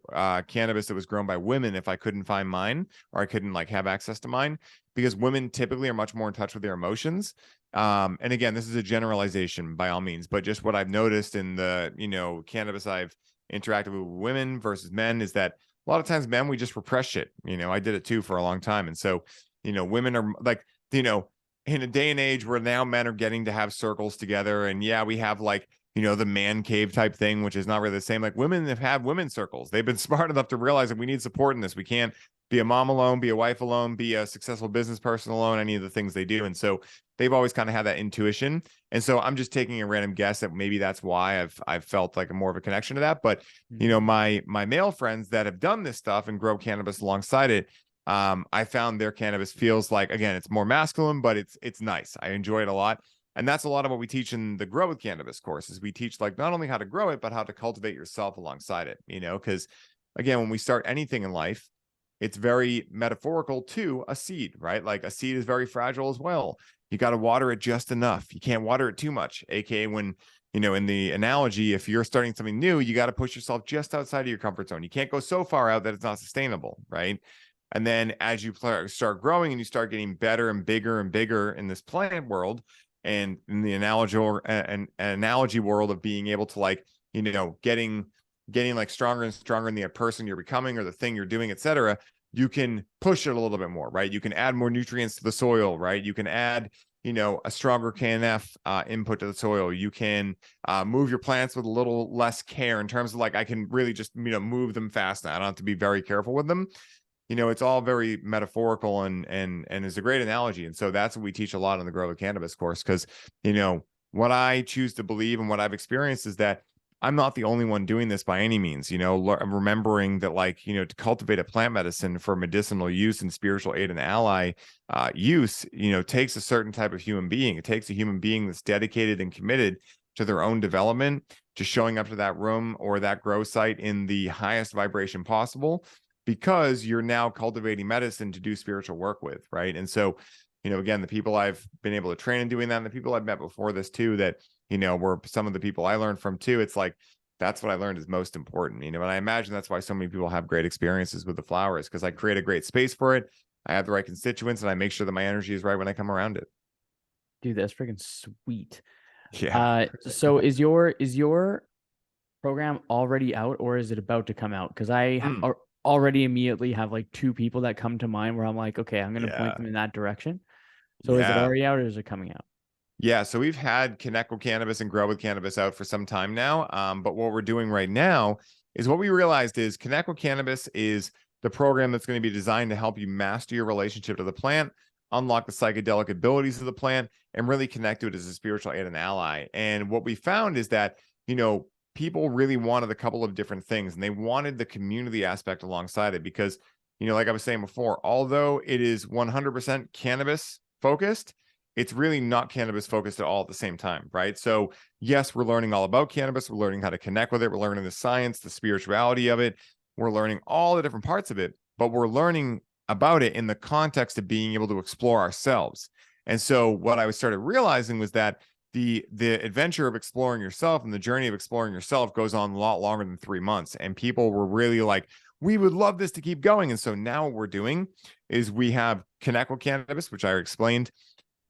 cannabis that was grown by women if I couldn't find mine or I couldn't like have access to mine, because women typically are much more in touch with their emotions. And again, this is a generalization by all means, but just what I've noticed in the, cannabis I've interacted with women versus men is that a lot of times men, we just repress shit. I did it too for a long time. And so, women are like, in a day and age where now men are getting to have circles together. And yeah, we have like, the man cave type thing, which is not really the same. Like women have had women's circles. They've been smart enough to realize that we need support in this. We can't be a mom alone, be a wife alone, be a successful business person alone, any of the things they do. And so they've always kind of had that intuition. And so I'm just taking a random guess that maybe that's why I've felt like a more of a connection to that. But, my male friends that have done this stuff and grow cannabis alongside it, I found their cannabis feels like, again, it's more masculine, but it's nice. I enjoy it a lot. And that's a lot of what we teach in the Grow with Cannabis course. Is we teach like not only how to grow it, but how to cultivate yourself alongside it, because again, when we start anything in life, it's very metaphorical to a seed, right? Like a seed is very fragile as well. You got to water it just enough. You can't water it too much. AKA when, in the analogy, if you're starting something new, you got to push yourself just outside of your comfort zone. You can't go so far out that it's not sustainable, right? And then as you start growing and you start getting better and bigger in this plant world, and in the analogy world of being able to like, getting like stronger and stronger in the person you're becoming or the thing you're doing, etc., you can push it a little bit more, right? You can add more nutrients to the soil, right? You can add, a stronger KNF input to the soil. You can move your plants with a little less care in terms of like, I can really just, move them fast. I don't have to be very careful with them. It's all very metaphorical and is a great analogy. And so that's what we teach a lot on the Grow with Cannabis course. Because, what I choose to believe and what I've experienced is that I'm not the only one doing this by any means, remembering that like, to cultivate a plant medicine for medicinal use and spiritual aid and ally use, takes a certain type of human being. It takes a human being that's dedicated and committed to their own development, to showing up to that room or that grow site in the highest vibration possible, because you're now cultivating medicine to do spiritual work with, right? And so, again, the people I've been able to train in doing that, and the people I've met before this too, that were some of the people I learned from too. It's like, that's what I learned is most important, and I imagine that's why so many people have great experiences with the flowers, because I create a great space for it. I have the right constituents, and I make sure that my energy is right when I come around it. Dude, that's freaking sweet. Yeah. So is your program already out, or is it about to come out? Because I already immediately have like 2 people that come to mind where I'm like, okay, I'm going to point them in that direction. So is it already out, or is it coming out? Yeah, so we've had Connect with Cannabis and Grow with Cannabis out for some time now. But what we're doing right now is what we realized is Connect with Cannabis is the program that's going to be designed to help you master your relationship to the plant, unlock the psychedelic abilities of the plant, and really connect to it as a spiritual aid and ally. And what we found is that, people really wanted a couple of different things, and they wanted the community aspect alongside it because, like I was saying before, although it is 100% cannabis focused, it's really not cannabis focused at all at the same time, right? So yes, we're learning all about cannabis. We're learning how to connect with it. We're learning the science, the spirituality of it. We're learning all the different parts of it, but we're learning about it in the context of being able to explore ourselves. And so what I started realizing was that the adventure of exploring yourself and the journey of exploring yourself goes on a lot longer than 3 months. And people were really like, we would love this to keep going. And so now what we're doing is we have Connect with Cannabis, which I explained,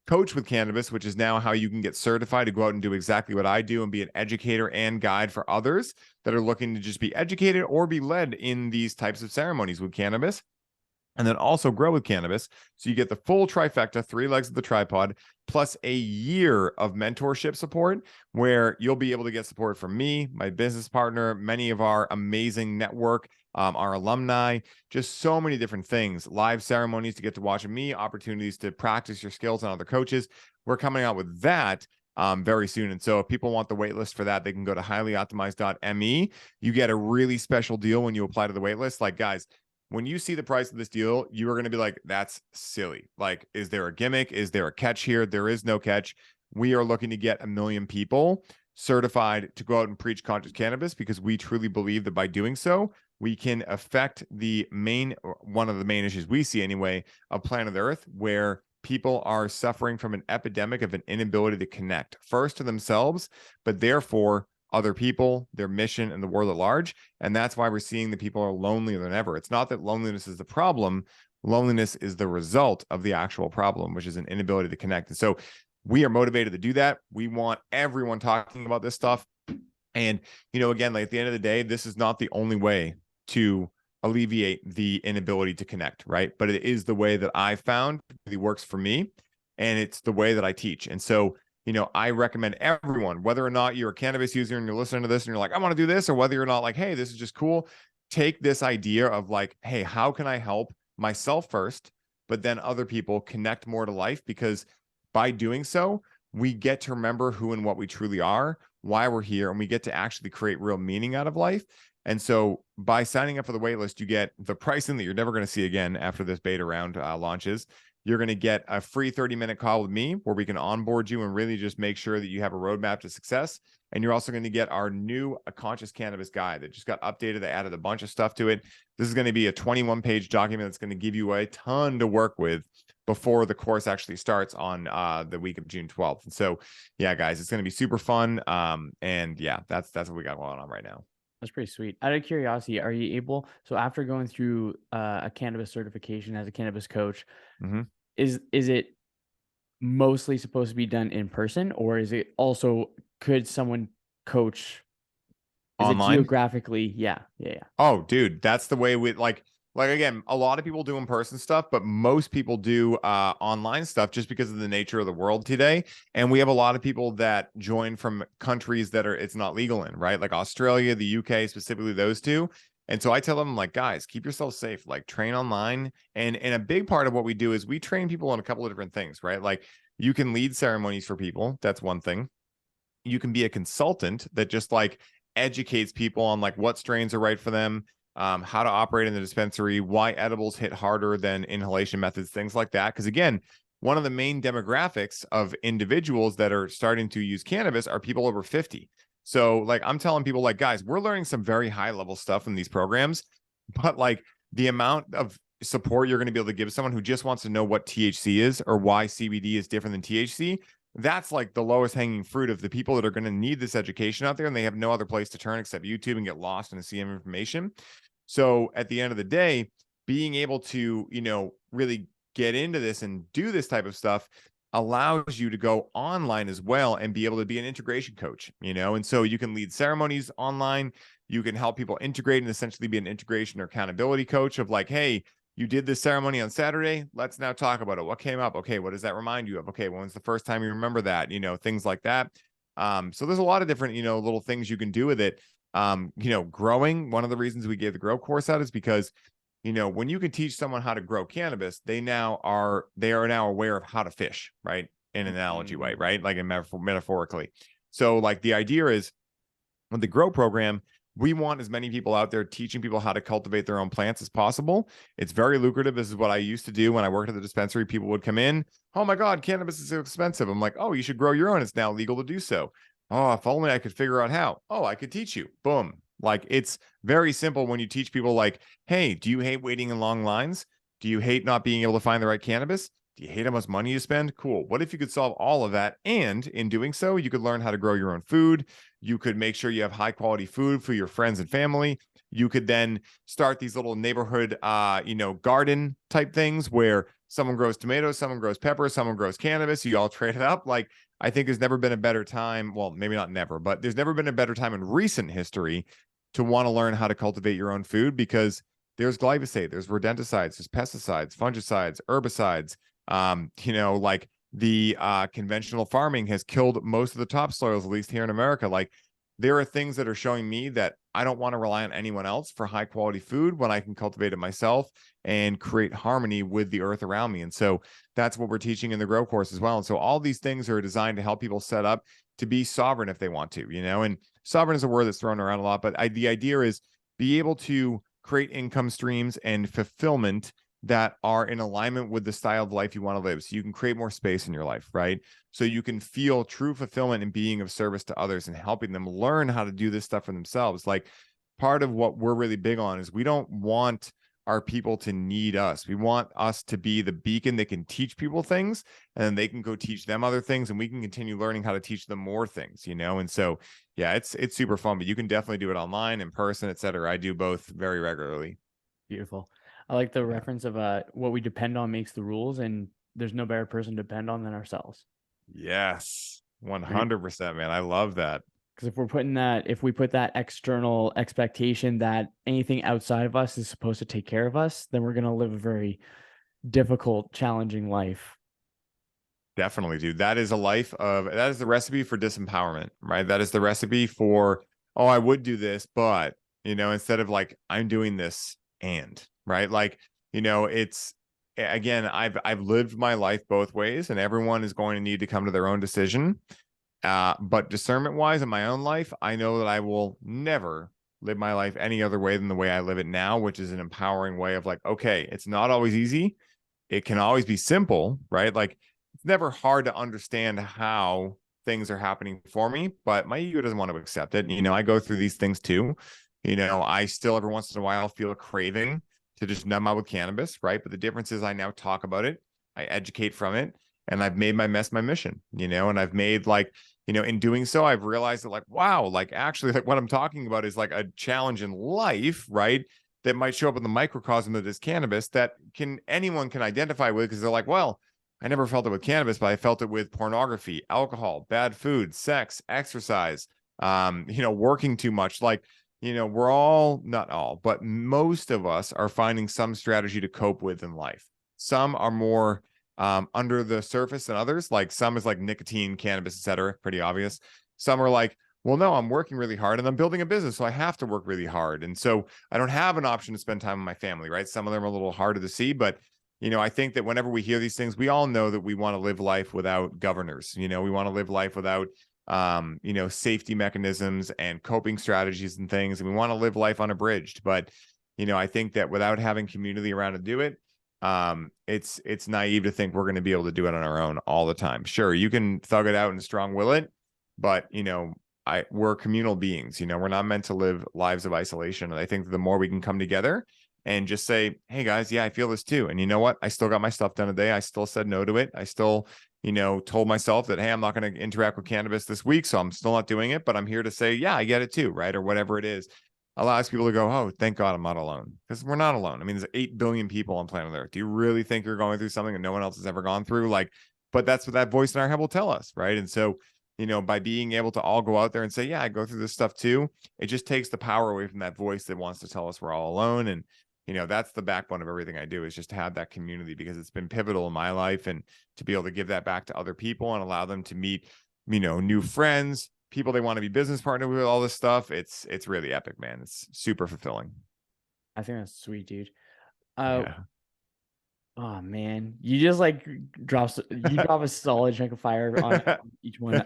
Coach with Cannabis, which is now how you can get certified to go out and do exactly what I do and be an educator and guide for others that are looking to just be educated or be led in these types of ceremonies with cannabis. And then also Grow with Cannabis. So you get the full trifecta, 3 legs of the tripod, plus a year of mentorship support where you'll be able to get support from me, my business partner, many of our amazing network, our alumni, just so many different things, live ceremonies to get to watch me, opportunities to practice your skills on other coaches. We're coming out with that very soon. And so if people want the waitlist for that, they can go to highlyoptimized.me. You get a really special deal when you apply to the waitlist. Like, guys, when you see the price of this deal, you are going to be like, that's silly. Like, is there a gimmick? Is there a catch here? There is no catch. We are looking to get 1 million people certified to go out and preach conscious cannabis, because we truly believe that by doing so, we can affect one of the main issues we see anyway of planet Earth, where people are suffering from an epidemic of an inability to connect first to themselves, but therefore other people, their mission, and the world at large. And that's why we're seeing that people are lonelier than ever. It's not that loneliness is the problem. Loneliness is the result of the actual problem, which is an inability to connect. And so we are motivated to do that. We want everyone talking about this stuff. And, again, like at the end of the day, this is not the only way to alleviate the inability to connect, right? But it is the way that I found really works for me. And it's the way that I teach. And so, I recommend everyone, whether or not you're a cannabis user and you're listening to this and you're like, I want to do this, or whether you're not like, hey, this is just cool. Take this idea of like, hey, how can I help myself first, but then other people connect more to life? Because by doing so, we get to remember who and what we truly are, why we're here, and we get to actually create real meaning out of life. And so by signing up for the waitlist, you get the pricing that you're never going to see again after this beta round launches. You're going to get a free 30-minute call with me where we can onboard you and really just make sure that you have a roadmap to success. And you're also going to get our new A Conscious Cannabis Guide that just got updated. They added a bunch of stuff to it. This is going to be a 21-page document that's going to give you a ton to work with before the course actually starts on the week of June 12th. And so, yeah, guys, it's going to be super fun. And yeah, that's what we got going on right now. That's pretty sweet. Out of curiosity, are you able, so after going through a cannabis certification as a cannabis coach, is it mostly supposed to be done in person, or is it also, could someone coach, is Online? it geographically? Yeah. Oh, dude, that's the way we like again, a lot of people do in-person stuff, but most people do online stuff just because of the nature of the world today. And we have a lot of people that join from countries that it's not legal in, right? Like Australia, the UK, specifically those two. And so I tell them, like, guys, keep yourself safe, like train online. And a big part of what we do is we train people on a couple of different things, right? Like you can lead ceremonies for people. That's one thing. You can be a consultant that just like educates people on like what strains are right for them, how to operate in the dispensary, why edibles hit harder than inhalation methods, things like that. Because again, one of the main demographics of individuals that are starting to use cannabis are people over 50. So like I'm telling people, like, guys, we're learning some very high level stuff in these programs, but like the amount of support you're going to be able to give someone who just wants to know what THC is or why CBD is different than THC, that's like the lowest hanging fruit of the people that are going to need this education out there, and they have no other place to turn except YouTube and get lost in a sea of information. So at the end of the day, being able to, really get into this and do this type of stuff allows you to go online as well and be able to be an integration coach, and so you can lead ceremonies online. You can help people integrate and essentially be an integration or accountability coach of like, hey, you did this ceremony on Saturday. Let's now talk about it. What came up? Okay, what does that remind you of? Okay, when's the first time you remember that? Things like that. So there's a lot of different, little things you can do with it. Growing, one of the reasons we gave the grow course out is because, when you can teach someone how to grow cannabis, they are now aware of how to fish, right? In an analogy way, right? Like metaphorically. So like the idea is with the grow program, we want as many people out there teaching people how to cultivate their own plants as possible. It's very lucrative. This is what I used to do when I worked at the dispensary. People would come in. Oh my God, cannabis is so expensive. I'm like, oh, you should grow your own. It's now legal to do so. Oh, if only I could figure out how. Oh, I could teach you. Boom. Like it's very simple when you teach people like, hey, do you hate waiting in long lines? Do you hate not being able to find the right cannabis? Do you hate how much money you spend? Cool. What if you could solve all of that? And in doing so, you could learn how to grow your own food. You could make sure you have high quality food for your friends and family. You could then start these little neighborhood, garden type things where someone grows tomatoes, someone grows peppers, someone grows cannabis. You all trade it up. Like I think there's never been a better time. Well, maybe not never, but there's never been a better time in recent history to want to learn how to cultivate your own food because there's glyphosate, there's rodenticides, there's pesticides, fungicides, herbicides. Like the conventional farming has killed most of the topsoils, at least here in America. Like there are things that are showing me that I don't want to rely on anyone else for high quality food when I can cultivate it myself and create harmony with the earth around me. And so that's what we're teaching in the grow course as well. And so all these things are designed to help people set up to be sovereign if they want to, and sovereign is a word that's thrown around a lot, but the idea is be able to create income streams and fulfillment that are in alignment with the style of life you want to live. So you can create more space in your life, right? So you can feel true fulfillment in being of service to others and helping them learn how to do this stuff for themselves. Like part of what we're really big on is we don't want our people to need us. We want us to be the beacon that can teach people things and then they can go teach them other things and we can continue learning how to teach them more things, And so, yeah, it's super fun, but you can definitely do it online, in person, etc. I do both very regularly. Beautiful. I like the reference of what we depend on makes the rules, and there's no better person to depend on than ourselves. Yes, 100%, man. I love that. Because if we put that external expectation that anything outside of us is supposed to take care of us, then we're going to live a very difficult, challenging life. Definitely, dude. That is the recipe for disempowerment, right? That is the recipe for, oh, I would do this, but, instead of like, I'm doing this right? Like, it's, again, I've lived my life both ways and everyone is going to need to come to their own decision. But discernment wise in my own life, I know that I will never live my life any other way than the way I live it now, which is an empowering way of like, okay, it's not always easy, it can always be simple, right? Like it's never hard to understand how things are happening for me, but my ego doesn't want to accept it. I go through these things too. I still every once in a while feel a craving to just numb out with cannabis, right? But the difference is I now talk about it, I educate from it, and I've made my mess my mission, and I've made like, in doing so, I've realized that like, wow, like actually like what I'm talking about is like a challenge in life, right? That might show up in the microcosm of this cannabis that anyone can identify with, because they're like, well, I never felt it with cannabis, but I felt it with pornography, alcohol, bad food, sex, exercise, working too much. Like, we're all, not all, but most of us are finding some strategy to cope with in life. Some are more under the surface than others. Like some is like nicotine, cannabis, etc. Pretty obvious. Some are like, well, no, I'm working really hard and I'm building a business, so I have to work really hard. And so I don't have an option to spend time with my family, right? Some of them are a little harder to see, but I think that whenever we hear these things, we all know that we want to live life without governors. We want to live life without safety mechanisms and coping strategies and things. And we want to live life unabridged. But, I think that without having community around to do it, it's naive to think we're going to be able to do it on our own all the time. Sure, you can thug it out and strong will it, but we're communal beings. We're not meant to live lives of isolation. And I think the more we can come together and just say, hey guys, yeah, I feel this too. And you know what? I still got my stuff done today. I still said no to it. I still, told myself that, hey, I'm not going to interact with cannabis this week. So I'm still not doing it, but I'm here to say, yeah, I get it too. Right. Or whatever it is. Allows people to go, oh, thank God I'm not alone, because we're not alone. I mean, there's 8 billion people on planet Earth. Do you really think you're going through something that no one else has ever gone through? Like, but that's what that voice in our head will tell us. Right. And so, by being able to all go out there and say, yeah, I go through this stuff too, it just takes the power away from that voice that wants to tell us we're all alone. And, that's the backbone of everything I do, is just to have that community, because it's been pivotal in my life, and to be able to give that back to other people and allow them to meet, new friends, people they want to be business partner with, all this stuff. It's really epic, man. It's super fulfilling. I think that's sweet, dude. Yeah. Oh man, you just like drop a solid chunk of fire on each one.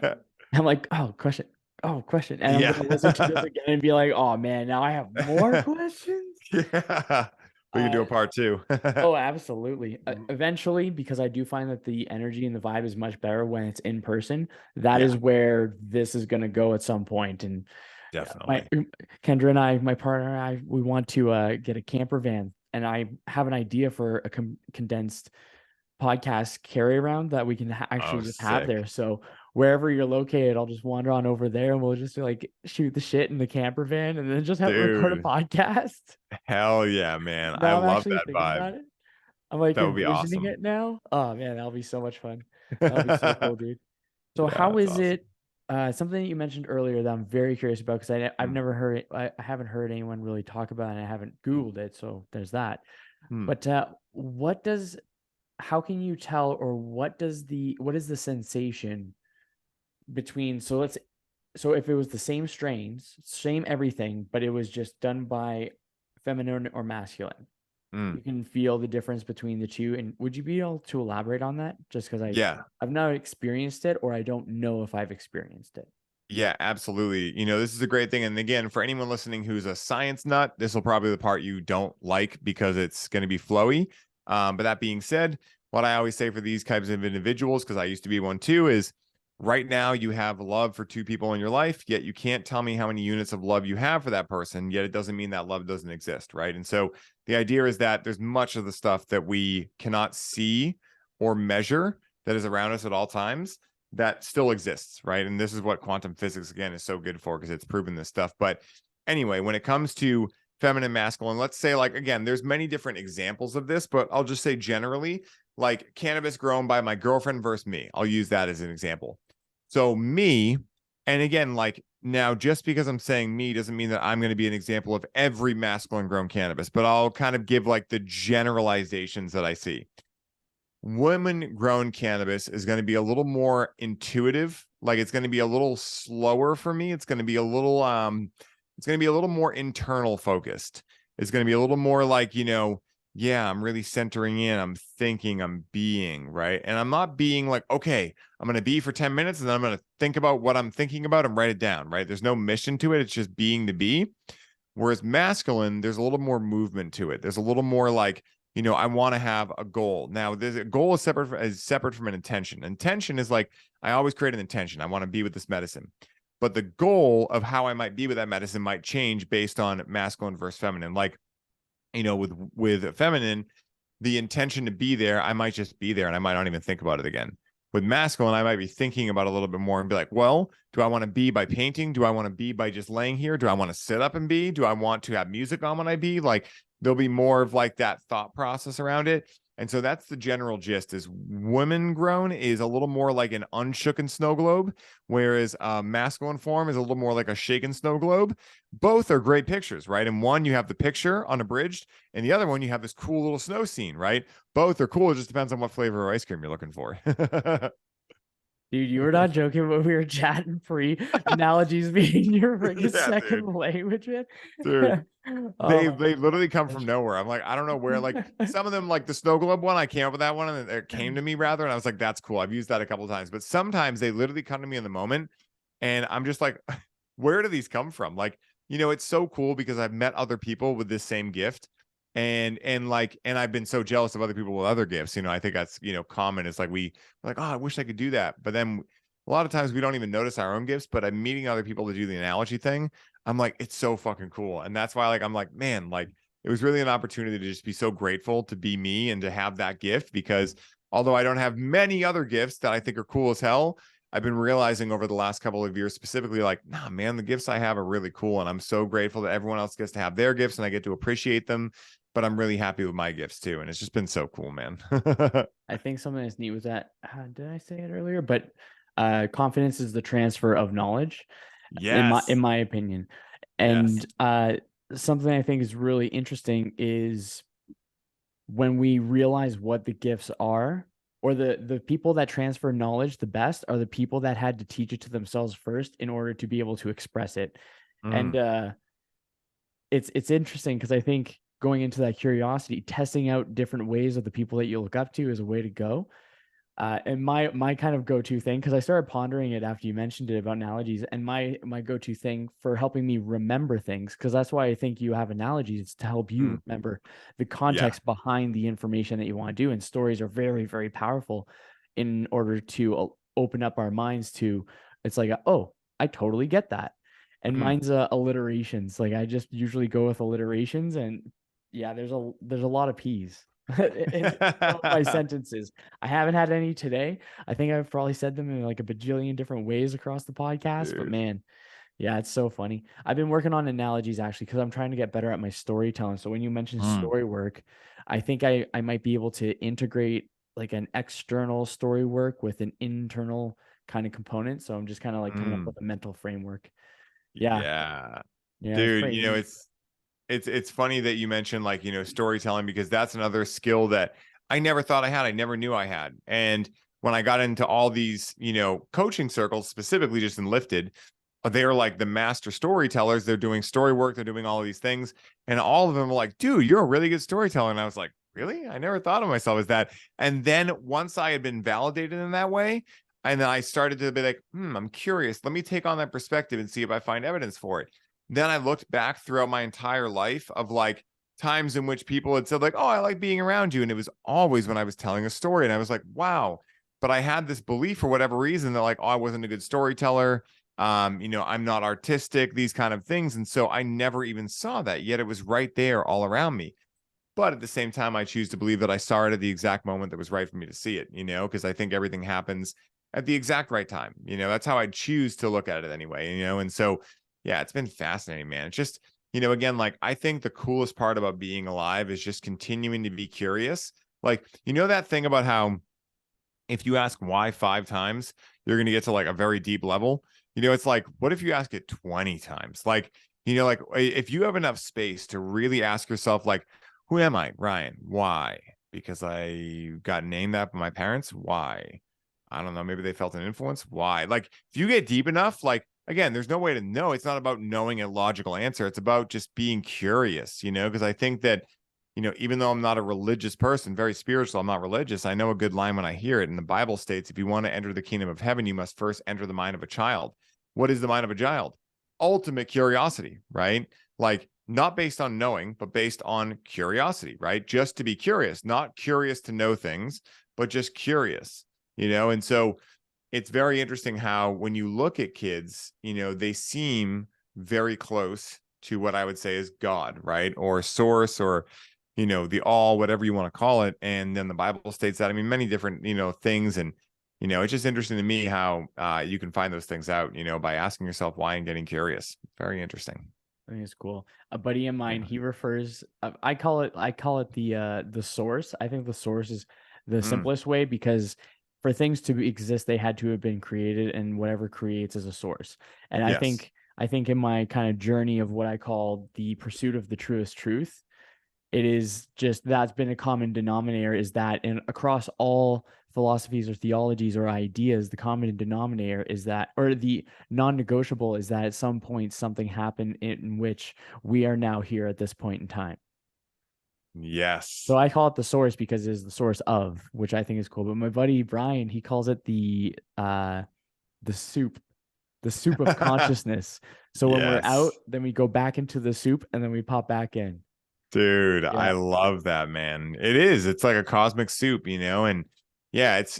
I'm like, oh, question. And I'm Yeah. gonna listen to this again and be like, oh man, now I have more questions. Yeah. We can do a part 2. Oh, absolutely. Eventually, because I do find that the energy and the vibe is much better when it's in person. That is where this is gonna go at some point. And definitely. Kendra and I, my partner and I, we want to get a camper van, and I have an idea for a condensed podcast carry around that we can actually just have there. So wherever you're located, I'll just wander on over there and we'll just like shoot the shit in the camper van and then just have record a podcast. Hell yeah, man. Now I I'm love actually that thinking about vibe. it. I'm like That would be envisioning awesome. it now. Oh man, that'll be so much fun. That'll be so cool, dude. So Yeah, how that's is awesome. it? Something that you mentioned earlier that I'm very curious about, because I've never heard it. I haven't heard anyone really talk about it, and I haven't Googled it. So there's that. But how can you tell, or what is the sensation between, so if it was the same strains, same everything, but it was just done by feminine or masculine, you can feel the difference between the two. And would you be able to elaborate on that? Just because I've not experienced it, or I don't know if I've experienced it. Yeah, absolutely. This is a great thing. And again, for anyone listening who's a science nut, this will probably be the part you don't like, because it's going to be flowy. But that being said, what I always say for these types of individuals, because I used to be one too, is right now you have love for 2 people in your life, yet you can't tell me how many units of love you have for that person, yet it doesn't mean that love doesn't exist, right? And so the idea is that there's much of the stuff that we cannot see or measure that is around us at all times that still exists, right? And this is what quantum physics, again, is so good for, because it's proven this stuff. But anyway, when it comes to feminine, masculine, let's say, like, again, there's many different examples of this, but I'll just say generally, like cannabis grown by my girlfriend versus me. I'll use that as an example. So me, and again, like now, just because I'm saying me doesn't mean that I'm going to be an example of every masculine grown cannabis, but I'll kind of give like the generalizations that I see. Women grown cannabis is going to be a little more intuitive. Like it's going to be a little slower for me. It's going to be a little more internal focused. It's going to be a little more like, yeah, I'm really centering in. I'm thinking, I'm being, right? And I'm not being like, okay, I'm going to be for 10 minutes and then I'm going to think about what I'm thinking about and write it down, right? There's no mission to it. It's just being to be. Whereas masculine, there's a little more movement to it. There's a little more like, I want to have a goal. Now, a goal is separate from an intention. Intention is like, I always create an intention. I want to be with this medicine. But the goal of how I might be with that medicine might change based on masculine versus feminine. Like, with feminine, the intention to be there, I might just be there and I might not even think about it again. With masculine, I might be thinking about it a little bit more and be like, well, do I want to be by painting? Do I want to be by just laying here? Do I want to sit up and be? Do I want to have music on when I be? Like, there'll be more of like that thought process around it. And so that's the general gist is women grown is a little more like an unshooken snow globe, whereas masculine form is a little more like a shaken snow globe. Both are great pictures, right? And one, you have the picture unabridged, and the other one, you have this cool little snow scene, right? Both are cool. It just depends on what flavor of ice cream you're looking for. Dude, you were not joking when we were chatting free. Analogies being your freaking second dude. language, man. Dude. Oh They literally come gosh. from nowhere. I'm like, I don't know where. Like some of them, like the snow globe one, I came up with that one, and it came to me rather, and I was like, that's cool. I've used that a couple of times, but sometimes they literally come to me in the moment, and I'm just like, where do these come from? Like, it's so cool because I've met other people with this same gift, and I've been so jealous of other people with other gifts. I think that's common. It's like we're like, oh, I wish I could do that, but then a lot of times we don't even notice our own gifts. But I'm meeting other people to do the analogy thing. I'm like, it's so fucking cool. And that's why, like, I'm like, man, like, it was really an opportunity to just be so grateful to be me and to have that gift because although I don't have many other gifts that I think are cool as hell, I've been realizing over the last couple of years specifically, like, nah, man, the gifts I have are really cool. And I'm so grateful that everyone else gets to have their gifts and I get to appreciate them. But I'm really happy with my gifts too. And it's just been so cool, man. I think something that's neat was that, did I say it earlier? But confidence is the transfer of knowledge, in Yes. my opinion. Yes. And something I think is really interesting is when we realize what the gifts are, or the people that transfer knowledge the best are the people that had to teach it to themselves first in order to be able to express it. And Mm, it's interesting because I think going into that curiosity, testing out different ways of the people that you look up to is a way to go. And my kind of go-to thing, because I started pondering it after you mentioned it about analogies, and my go-to thing for helping me remember things, because that's why I think you have analogies, it's to help you mm, remember the yeah. context behind the information that you want to do. And stories are very, very powerful in order to open up our minds to, it's like, oh, I totally get that. And Mm. mine's alliterations. Like I just usually go with alliterations, and yeah, there's a lot of P's in some of my sentences. I haven't had any today. I think I've probably said them in like a bajillion different ways across the podcast, but Dude. man, yeah, it's so funny. I've been working on analogies actually because I'm trying to get better at my storytelling. So when you mentioned Mm, story work, I think I might be able to integrate like an external story work with an internal kind of component. So I'm just kind of like coming up mm. with a mental framework. Yeah. Yeah. Yeah, it's Dude, pretty neat. it's funny that you mentioned like, storytelling because that's another skill that I never thought I had. I never knew I had. And when I got into all these, coaching circles, specifically just in Lifted, they're like the master storytellers. They're doing story work, they're doing all of these things. And all of them were like, dude, you're a really good storyteller. And I was like, really? I never thought of myself as that. And then once I had been validated in that way, and then I started to be like, I'm curious. Let me take on that perspective and see if I find evidence for it. Then I looked back throughout my entire life of like times in which people had said, like, oh, I like being around you. And it was always when I was telling a story. And I was like, wow. But I had this belief for whatever reason that, like, oh, I wasn't a good storyteller. I'm not artistic, these kind of things. And so I never even saw that, yet it was right there all around me. But at the same time, I choose to believe that I saw it at the exact moment that was right for me to see it, because I think everything happens at the exact right time. That's how I choose to look at it anyway, and so, yeah, it's been fascinating, man. It's just, again, like, I think the coolest part about being alive is just continuing to be curious. Like, that thing about how if you ask why 5 times, you're going to get to like a very deep level. It's like, what if you ask it 20 times? Like, like if you have enough space to really ask yourself, like, who am I, Ryan? Why? Because I got named that by my parents. Why? I don't know. Maybe they felt an influence. Why? Like, if you get deep enough, like, again, there's no way to know. It's not about knowing a logical answer. It's about just being curious, because I think that, even though I'm not a religious person, very spiritual, I'm not religious. I know a good line when I hear it. And the Bible states, if you want to enter the kingdom of heaven, you must first enter the mind of a child. What is the mind of a child? Ultimate curiosity, right? Like, not based on knowing, but based on curiosity, right? Just to be curious, not curious to know things, but just curious, And so it's very interesting how when you look at kids, they seem very close to what I would say is God, right? Or source, or, the all, whatever you want to call it. And then the Bible states that, I mean, many different, things. And, it's just interesting to me how you can find those things out, by asking yourself why and getting curious. Very interesting. I think it's cool. A buddy of mine, Yeah. he refers, I call it the source. I think the source is the simplest way, because for things to exist, they had to have been created, and whatever creates is a source. And Yes. I think in my kind of journey of what I call the pursuit of the truest truth, it is just that's been a common denominator, is that in across all philosophies or theologies or ideas, the common denominator is that, or the non-negotiable is that at some point something happened in which we are now here at this point in time. Yes. So I call it the source because it is the source of, which I think is cool. But my buddy Brian, he calls it the soup, the soup of consciousness. So when we're out, Yes. then we go back into the soup and then we pop back in. Dude, I Yeah. love that, man. It is. It's like a cosmic soup, and yeah, it's,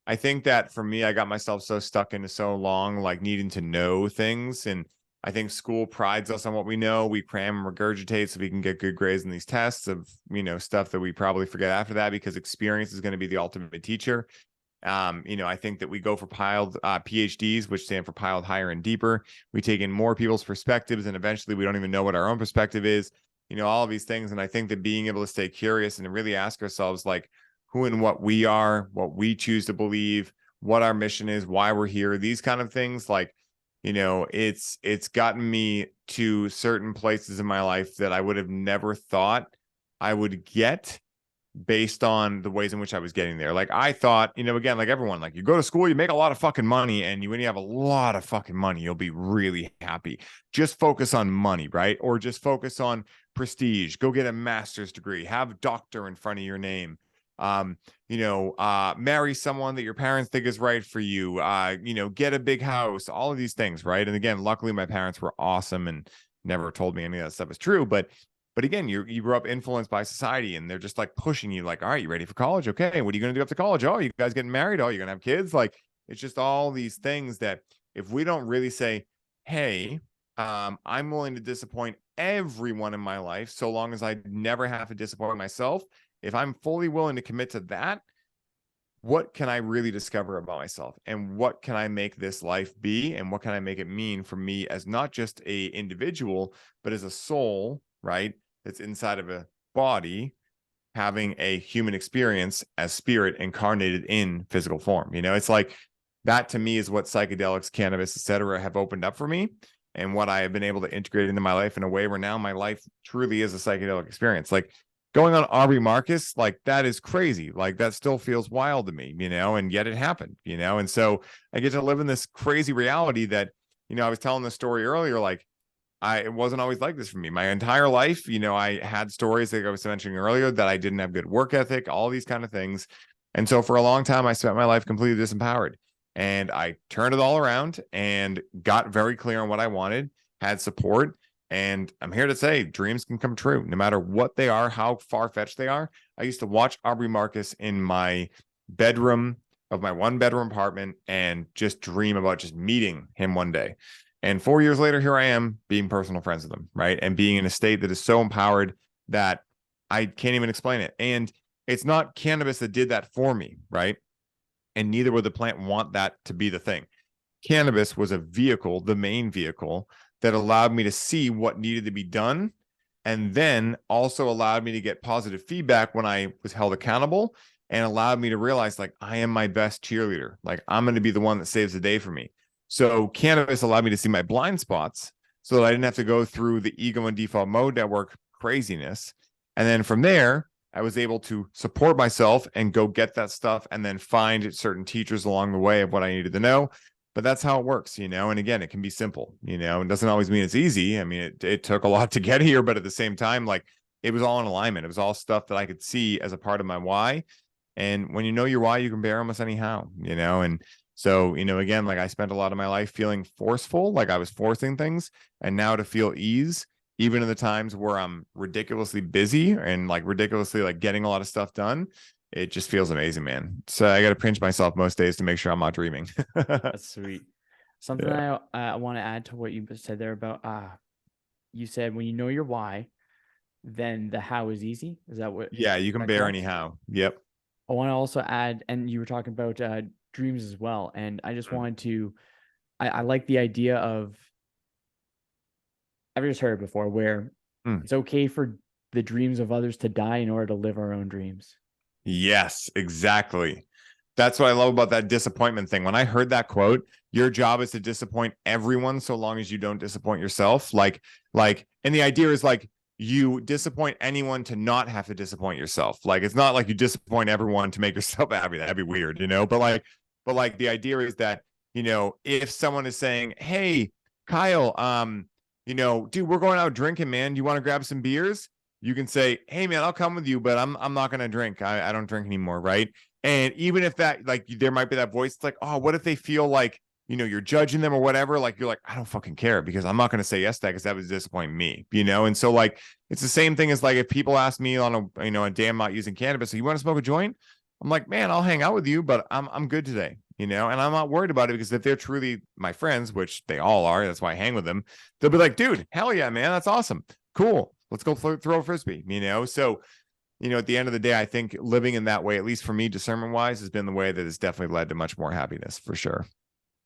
I think that for me, I got myself so stuck into so long, like needing to know things. And I think school prides us on what we know. We cram and regurgitate so we can get good grades in these tests of, stuff that we probably forget after that, because experience is going to be the ultimate teacher. I think that we go for piled PhDs, which stand for piled higher and deeper. We take in more people's perspectives, and eventually we don't even know what our own perspective is. All of these things. And I think that being able to stay curious and to really ask ourselves, like, who and what we are, what we choose to believe, what our mission is, why we're here, these kind of things, like, it's gotten me to certain places in my life that I would have never thought I would get based on the ways in which I was getting there. Like, I thought, again, like everyone, like, you go to school, you make a lot of fucking money, and when you have a lot of fucking money, you'll be really happy. Just focus on money, right? Or just focus on prestige. Go get a master's degree, have doctor in front of your name. Marry someone that your parents think is right for you. Get a big house, all of these things, right? And again, luckily my parents were awesome and never told me any of that stuff is true, but again, you grew up influenced by society, and they're just like pushing you, like, all right, you ready for college? Okay, what are you going to do after college? Oh, you guys getting married? Oh, you're going to have kids? Like, it's just all these things that if we don't really say, hey, I'm willing to disappoint everyone in my life so long as I never have to disappoint myself. If I'm fully willing to commit to that, what can I really discover about myself, and what can I make this life be, and what can I make it mean for me as not just a individual, but as a soul, right? That's inside of a body, having a human experience as spirit incarnated in physical form. It's like that to me is what psychedelics, cannabis, etc., have opened up for me, and what I have been able to integrate into my life in a way where now my life truly is a psychedelic experience. Like, going on Aubrey Marcus, like, that is crazy. Like, that still feels wild to me, and yet it happened, and so I get to live in this crazy reality that, I was telling the story earlier, like, it wasn't always like this for me. My entire life, I had stories, like I was mentioning earlier, that I didn't have good work ethic, all these kind of things. And so for a long time, I spent my life completely disempowered. And I turned it all around and got very clear on what I wanted, had support. And I'm here to say dreams can come true no matter what they are, how far-fetched they are. I used to watch Aubrey Marcus in my bedroom of my one-bedroom apartment and just dream about just meeting him one day. And 4 years later, here I am being personal friends with him, right? And being in a state that is so empowered that I can't even explain it. And it's not cannabis that did that for me, right? And neither would the plant want that to be the thing. Cannabis was a vehicle, the main vehicle, that allowed me to see what needed to be done, and then also allowed me to get positive feedback when I was held accountable, and allowed me to realize, like, I am my best cheerleader. Like, I'm going to be the one that saves the day for me. So cannabis allowed me to see my blind spots so that I didn't have to go through the ego and default mode network craziness. And then from there, I was able to support myself and go get that stuff, and then find certain teachers along the way of what I needed to know. But that's how it works, And again, it can be simple, It doesn't always mean it's easy. I mean, it took a lot to get here, but at the same time, like, it was all in alignment. It was all stuff that I could see as a part of my why. And when you know your why, you can bear almost anyhow, And so, again, like, I spent a lot of my life feeling forceful, like I was forcing things. And now to feel ease even in the times where I'm ridiculously busy and like ridiculously like getting a lot of stuff done, it just feels amazing, man. So I got to pinch myself most days to make sure I'm not dreaming. That's sweet. Something Yeah. I want to add to what you said there about you said when you know your why, then the how is easy. Is that what? Yeah, you Is can that bear correct? anyhow. Yep. I want to also add, and you were talking about dreams as well, and I just Mm. wanted to. I like the idea of. I've just heard it before where Mm. it's okay for the dreams of others to die in order to live our own dreams. Yes, exactly. That's what I love about that disappointment thing. When I heard that quote, your job is to disappoint everyone so long as you don't disappoint yourself. And the idea is like you disappoint anyone to not have to disappoint yourself. Like it's not like you disappoint everyone to make yourself happy. That'd be weird, you know? But the idea is that, if someone is saying, "Hey, Kyle, dude, we're going out drinking, man. Do you want to grab some beers?" You can say, "Hey, man, I'll come with you, but I'm not gonna drink. I don't drink anymore, right?" And even if that, like, there might be that voice, it's like, oh, what if they feel like, you're judging them or whatever? Like, you're like, I don't fucking care because I'm not going to say yes to that because that would disappoint me, And so, like, it's the same thing as like if people ask me on a day I'm not using cannabis, so you want to smoke a joint? I'm like, man, I'll hang out with you, but I'm good today, and I'm not worried about it because if they're truly my friends, which they all are, that's why I hang with them, they'll be like, dude, hell yeah, man, that's awesome. Cool. Let's go throw a frisbee, So, at the end of the day, I think living in that way, at least for me, discernment wise, has been the way that has definitely led to much more happiness for sure.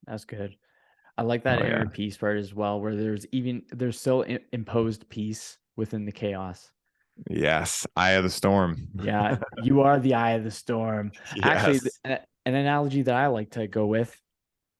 That's good. I like that Oh, yeah. inner peace part as well, where there's still imposed peace within the chaos. Yes. Eye of the storm. Yeah, you are the eye of the storm. Actually, Yes. an analogy that I like to go with.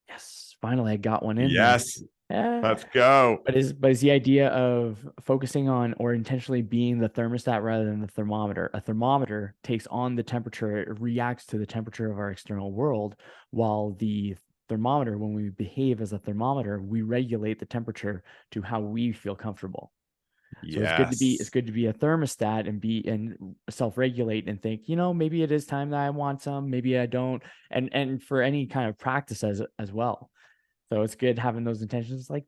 Yes, finally I got one in there. Yes. Yeah. Let's go. But is the idea of focusing on or intentionally being the thermostat rather than the thermometer. A thermometer takes on the temperature, it reacts to the temperature of our external world, while the thermometer, when we behave as a thermometer, we regulate the temperature to how we feel comfortable. So it's Yes. good to be a thermostat and self-regulate and think, maybe it is time that I want some, maybe I don't. And for any kind of practice as well. So it's good having those intentions. Like,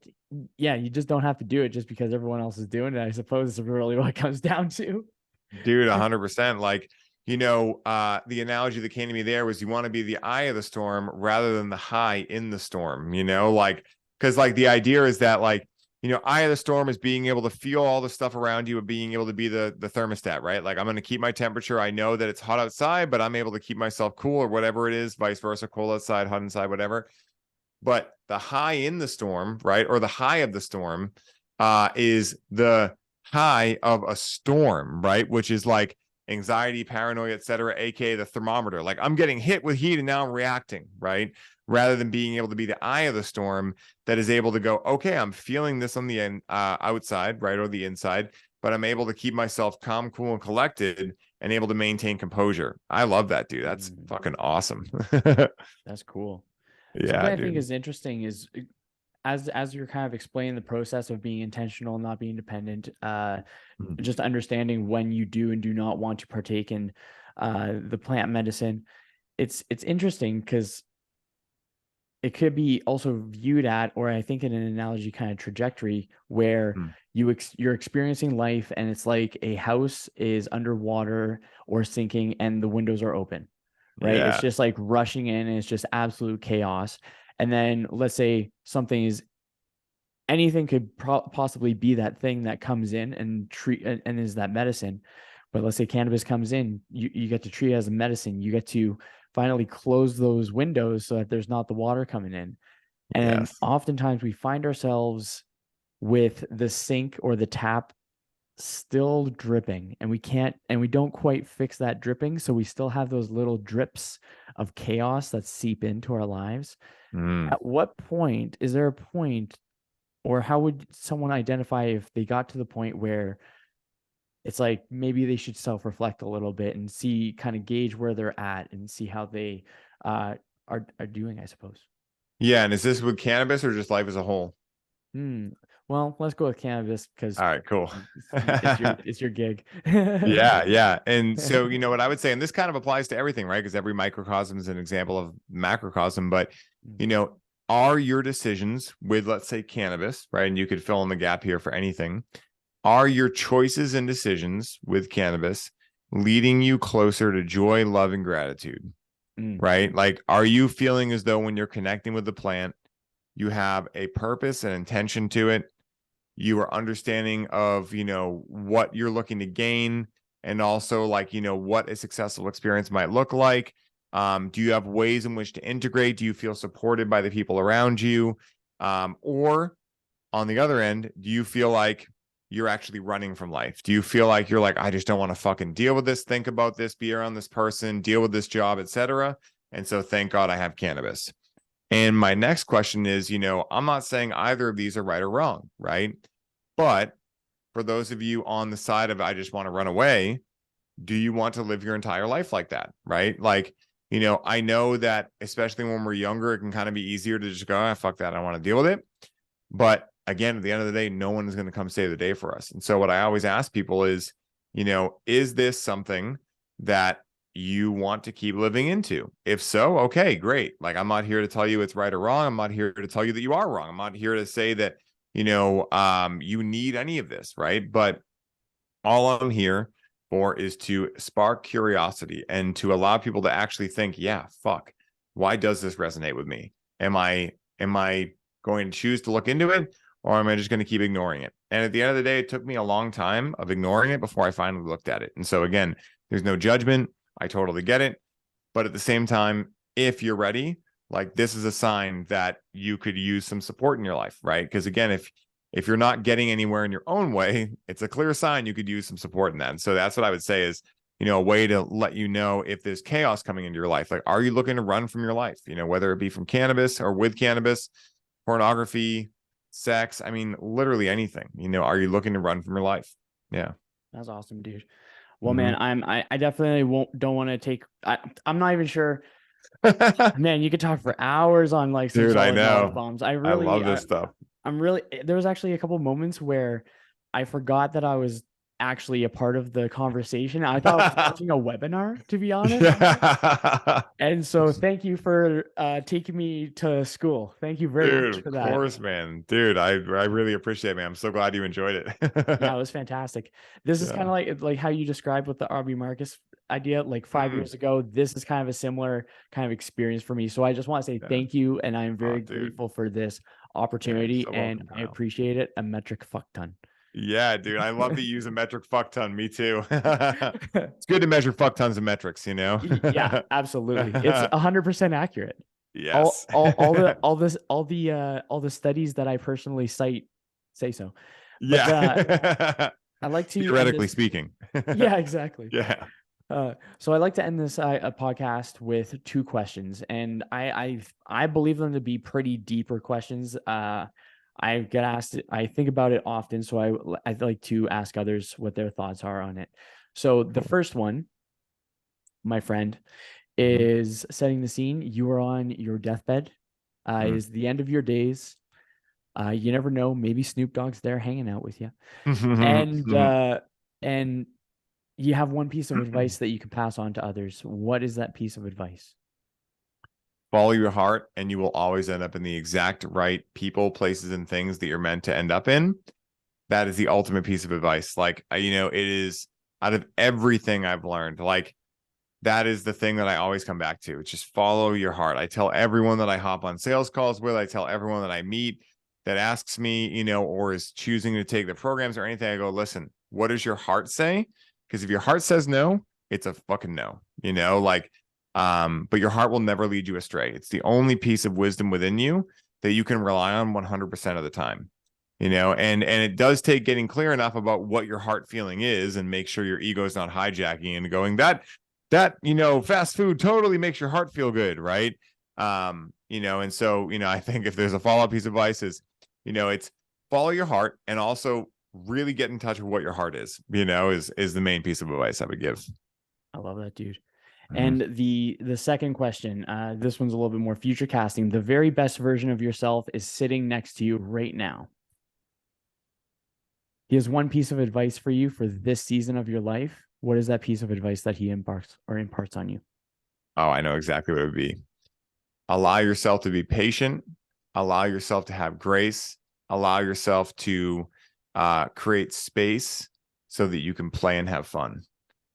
yeah, you just don't have to do it just because everyone else is doing it. I suppose is really what it comes down to. Dude, 100%. Like, the analogy that came to me there was you want to be the eye of the storm rather than the high in the storm, because like the idea is that like, eye of the storm is being able to feel all the stuff around you and being able to be the thermostat, right? Like I'm going to keep my temperature. I know that it's hot outside, but I'm able to keep myself cool or whatever it is, vice versa, cold outside, hot inside, whatever. But the high in the storm, right? Or the high of the storm is the high of a storm, right? Which is like anxiety, paranoia, etc., aka the thermometer. Like I'm getting hit with heat and now I'm reacting, right? Rather than being able to be the eye of the storm that is able to go, okay, I'm feeling this on the outside, right, or the inside, but I'm able to keep myself calm, cool, and collected, and able to maintain composure. I love that, dude. That's fucking awesome. That's cool. Something Yeah, I think dude. is interesting is as you're kind of explaining the process of being intentional, not being dependent, just understanding when you do and do not want to partake in the plant medicine. It's interesting because it could be also viewed at, or I think in an analogy kind of trajectory where you're experiencing life and it's like a house is underwater or sinking and the windows are open, right? It's Yeah. just like rushing in and it's just absolute chaos. And then let's say anything could possibly be that thing that comes in and treat and is that medicine. But let's say cannabis comes in, you get to treat it as a medicine. You get to finally close those windows so that there's not the water coming in. And Yes. oftentimes we find ourselves with the sink or the tap still dripping and we don't quite fix that dripping. So we still have those little drips of chaos that seep into our lives. At what point is there a point, or how would someone identify if they got to the point where it's like maybe they should self-reflect a little bit and see, kind of gauge where they're at and see how they are doing, I suppose. Yeah. And is this with cannabis or just life as a whole? Well, let's go with cannabis because All right, cool. it's your gig. Yeah, yeah. And so, what I would say, and this kind of applies to everything, right? Because every microcosm is an example of macrocosm, but, are your decisions with, let's say, cannabis, right? And you could fill in the gap here for anything. Are your choices and decisions with cannabis leading you closer to joy, love, and gratitude? Right? Like, are you feeling as though when you're connecting with the plant, you have a purpose and intention to it? You are understanding of, what you're looking to gain, and also like, what a successful experience might look like. Do you have ways in which to integrate? Do you feel supported by the people around you? Or on the other end, do you feel like you're actually running from life? Do you feel like you're like, I just don't want to fucking deal with this, think about this, be around this person, deal with this job, etc. And so thank God I have cannabis. And my next question is, I'm not saying either of these are right or wrong, right? But for those of you on the side of, I just want to run away, do you want to live your entire life like that, right? Like, I know that especially when we're younger, it can kind of be easier to just go, fuck that, I don't want to deal with it. But again, at the end of the day, no one is going to come save the day for us. And so what I always ask people is, is this something that you want to keep living into? If so, okay, great. Like, I'm not here to tell you it's right or wrong. I'm not here to tell you that you are wrong. I'm not here to say that, you need any of this, right? But all I'm here for is to spark curiosity and to allow people to actually think, yeah, fuck, why does this resonate with me? Am I going to choose to look into it, or am I just going to keep ignoring it? And at the end of the day, it took me a long time of ignoring it before I finally looked at it. And so again, there's no judgment. I totally get it. But at the same time, if you're ready, like, this is a sign that you could use some support in your life, right? Because again, if you're not getting anywhere in your own way, it's a clear sign you could use some support in that. And so that's what I would say is, a way to let you know if there's chaos coming into your life. Like, are you looking to run from your life? Whether it be from cannabis or with cannabis, pornography, sex, I mean, literally anything. Are you looking to run from your life? Yeah. That's awesome, dude. Well, man, I definitely don't want to take, I'm not even sure. Man, you could talk for hours on like some Dude, I solid knowledge know. bombs. I love this stuff. I'm really, there was actually a couple moments where I forgot that I was actually a part of the conversation. I thought I was watching a webinar, to be honest. And so thank you for taking me to school. Thank you very much for that. Of course, man. Dude, I really appreciate it, man. I'm so glad you enjoyed it. Yeah, it was fantastic. This is kind of like how you described with the RB Marcus idea like 5 years ago. This is kind of a similar kind of experience for me. So I just want to say thank you, and I am very grateful for this opportunity, and I appreciate it a metric fuck ton. Yeah, dude, I love to use a metric fuck ton. Me too. It's good to measure fuck tons of metrics, Yeah, absolutely. It's 100% accurate. Yes. all the studies that I personally cite say so. But, yeah. I like to theoretically speaking. Yeah, exactly. Yeah. So I like to end this a podcast with two questions, and I believe them to be pretty deeper questions. I get asked, I think about it often, so I like to ask others what their thoughts are on it. So the first one, my friend, is setting the scene. You are on your deathbed. Is the end of your days. You never know. Maybe Snoop Dogg's there hanging out with you, and you have one piece of advice that you can pass on to others. What is that piece of advice? Follow your heart, and you will always end up in the exact right people, places, and things that you're meant to end up in. That is the ultimate piece of advice. Like, it is, out of everything I've learned, like, that is the thing that I always come back to. It's just follow your heart. I tell everyone that I hop on sales calls with, I tell everyone that I meet that asks me, or is choosing to take the programs or anything, I go, listen, what does your heart say? Because if your heart says no, it's a fucking no, but your heart will never lead you astray. It's the only piece of wisdom within you that you can rely on 100% of the time, and it does take getting clear enough about what your heart feeling is, and make sure your ego is not hijacking and going that fast food totally makes your heart feel good, right? And so, I think if there's a follow-up piece of advice is, it's follow your heart, and also really get in touch with what your heart is the main piece of advice I would give. I love that, dude. And the second question, this one's a little bit more future casting. The very best version of yourself is sitting next to you right now. He has one piece of advice for you for this season of your life. What is that piece of advice that he imparts on you? Oh, I know exactly what it would be. Allow yourself to be patient. Allow yourself to have grace. Allow yourself to create space so that you can play and have fun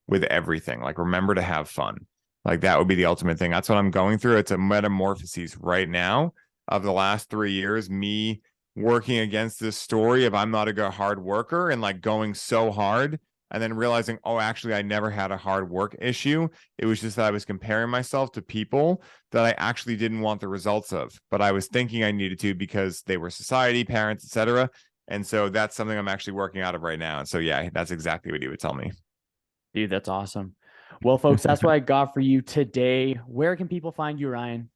with everything. Like, remember to have fun. Like, that would be the ultimate thing. That's what I'm going through. It's a metamorphosis right now of the last 3 years, me working against this story of I'm not a good hard worker and like going so hard and then realizing, oh, actually, I never had a hard work issue. It was just that I was comparing myself to people that I actually didn't want the results of, but I was thinking I needed to because they were society, parents, etc. And so that's something I'm actually working out of right now. And so, yeah, that's exactly what he would tell me. Dude, that's awesome. Well, folks, that's what I got for you today. Where can people find you, Ryan?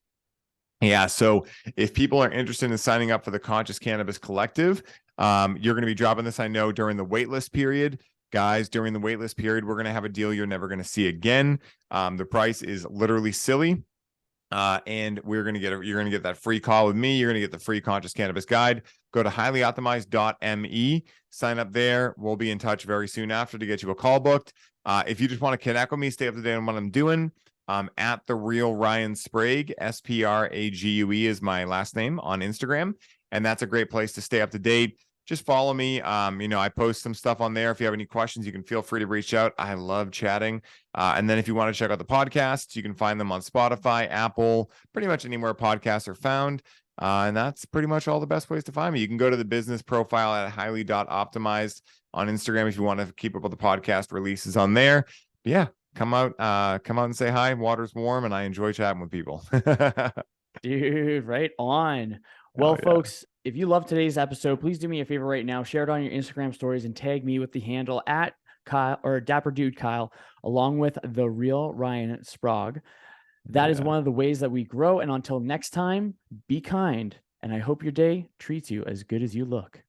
Yeah. So if people are interested in signing up for the Conscious Cannabis Collective, you're going to be dropping this, I know, during the waitlist period. Guys, during the waitlist period, we're going to have a deal you're never going to see again. The price is literally silly. And you're going to get that free call with me. You're going to get the free Conscious Cannabis Guide. Go to highlyoptimized.me, sign up there. We'll be in touch very soon after to get you a call booked. If you just want to connect with me, stay up to date on what I'm doing. At the real Ryan Sprague, Sprague is my last name on Instagram. And that's a great place to stay up to date. Just follow me. I post some stuff on there. If you have any questions, you can feel free to reach out. I love chatting. And then if you want to check out the podcasts, you can find them on Spotify, Apple, pretty much anywhere podcasts are found. And that's pretty much all the best ways to find me. You can go to the business profile at highly.optimized on Instagram if you want to keep up with the podcast releases on there. But yeah, come out and say hi. Water's warm and I enjoy chatting with people. Dude, right on. Well, folks, if you love today's episode, please do me a favor right now. Share it on your Instagram stories and tag me with the handle at Kyle or Dapper Dude Kyle, along with the real Ryan Sprague. That is one of the ways that we grow. And until next time, be kind. And I hope your day treats you as good as you look.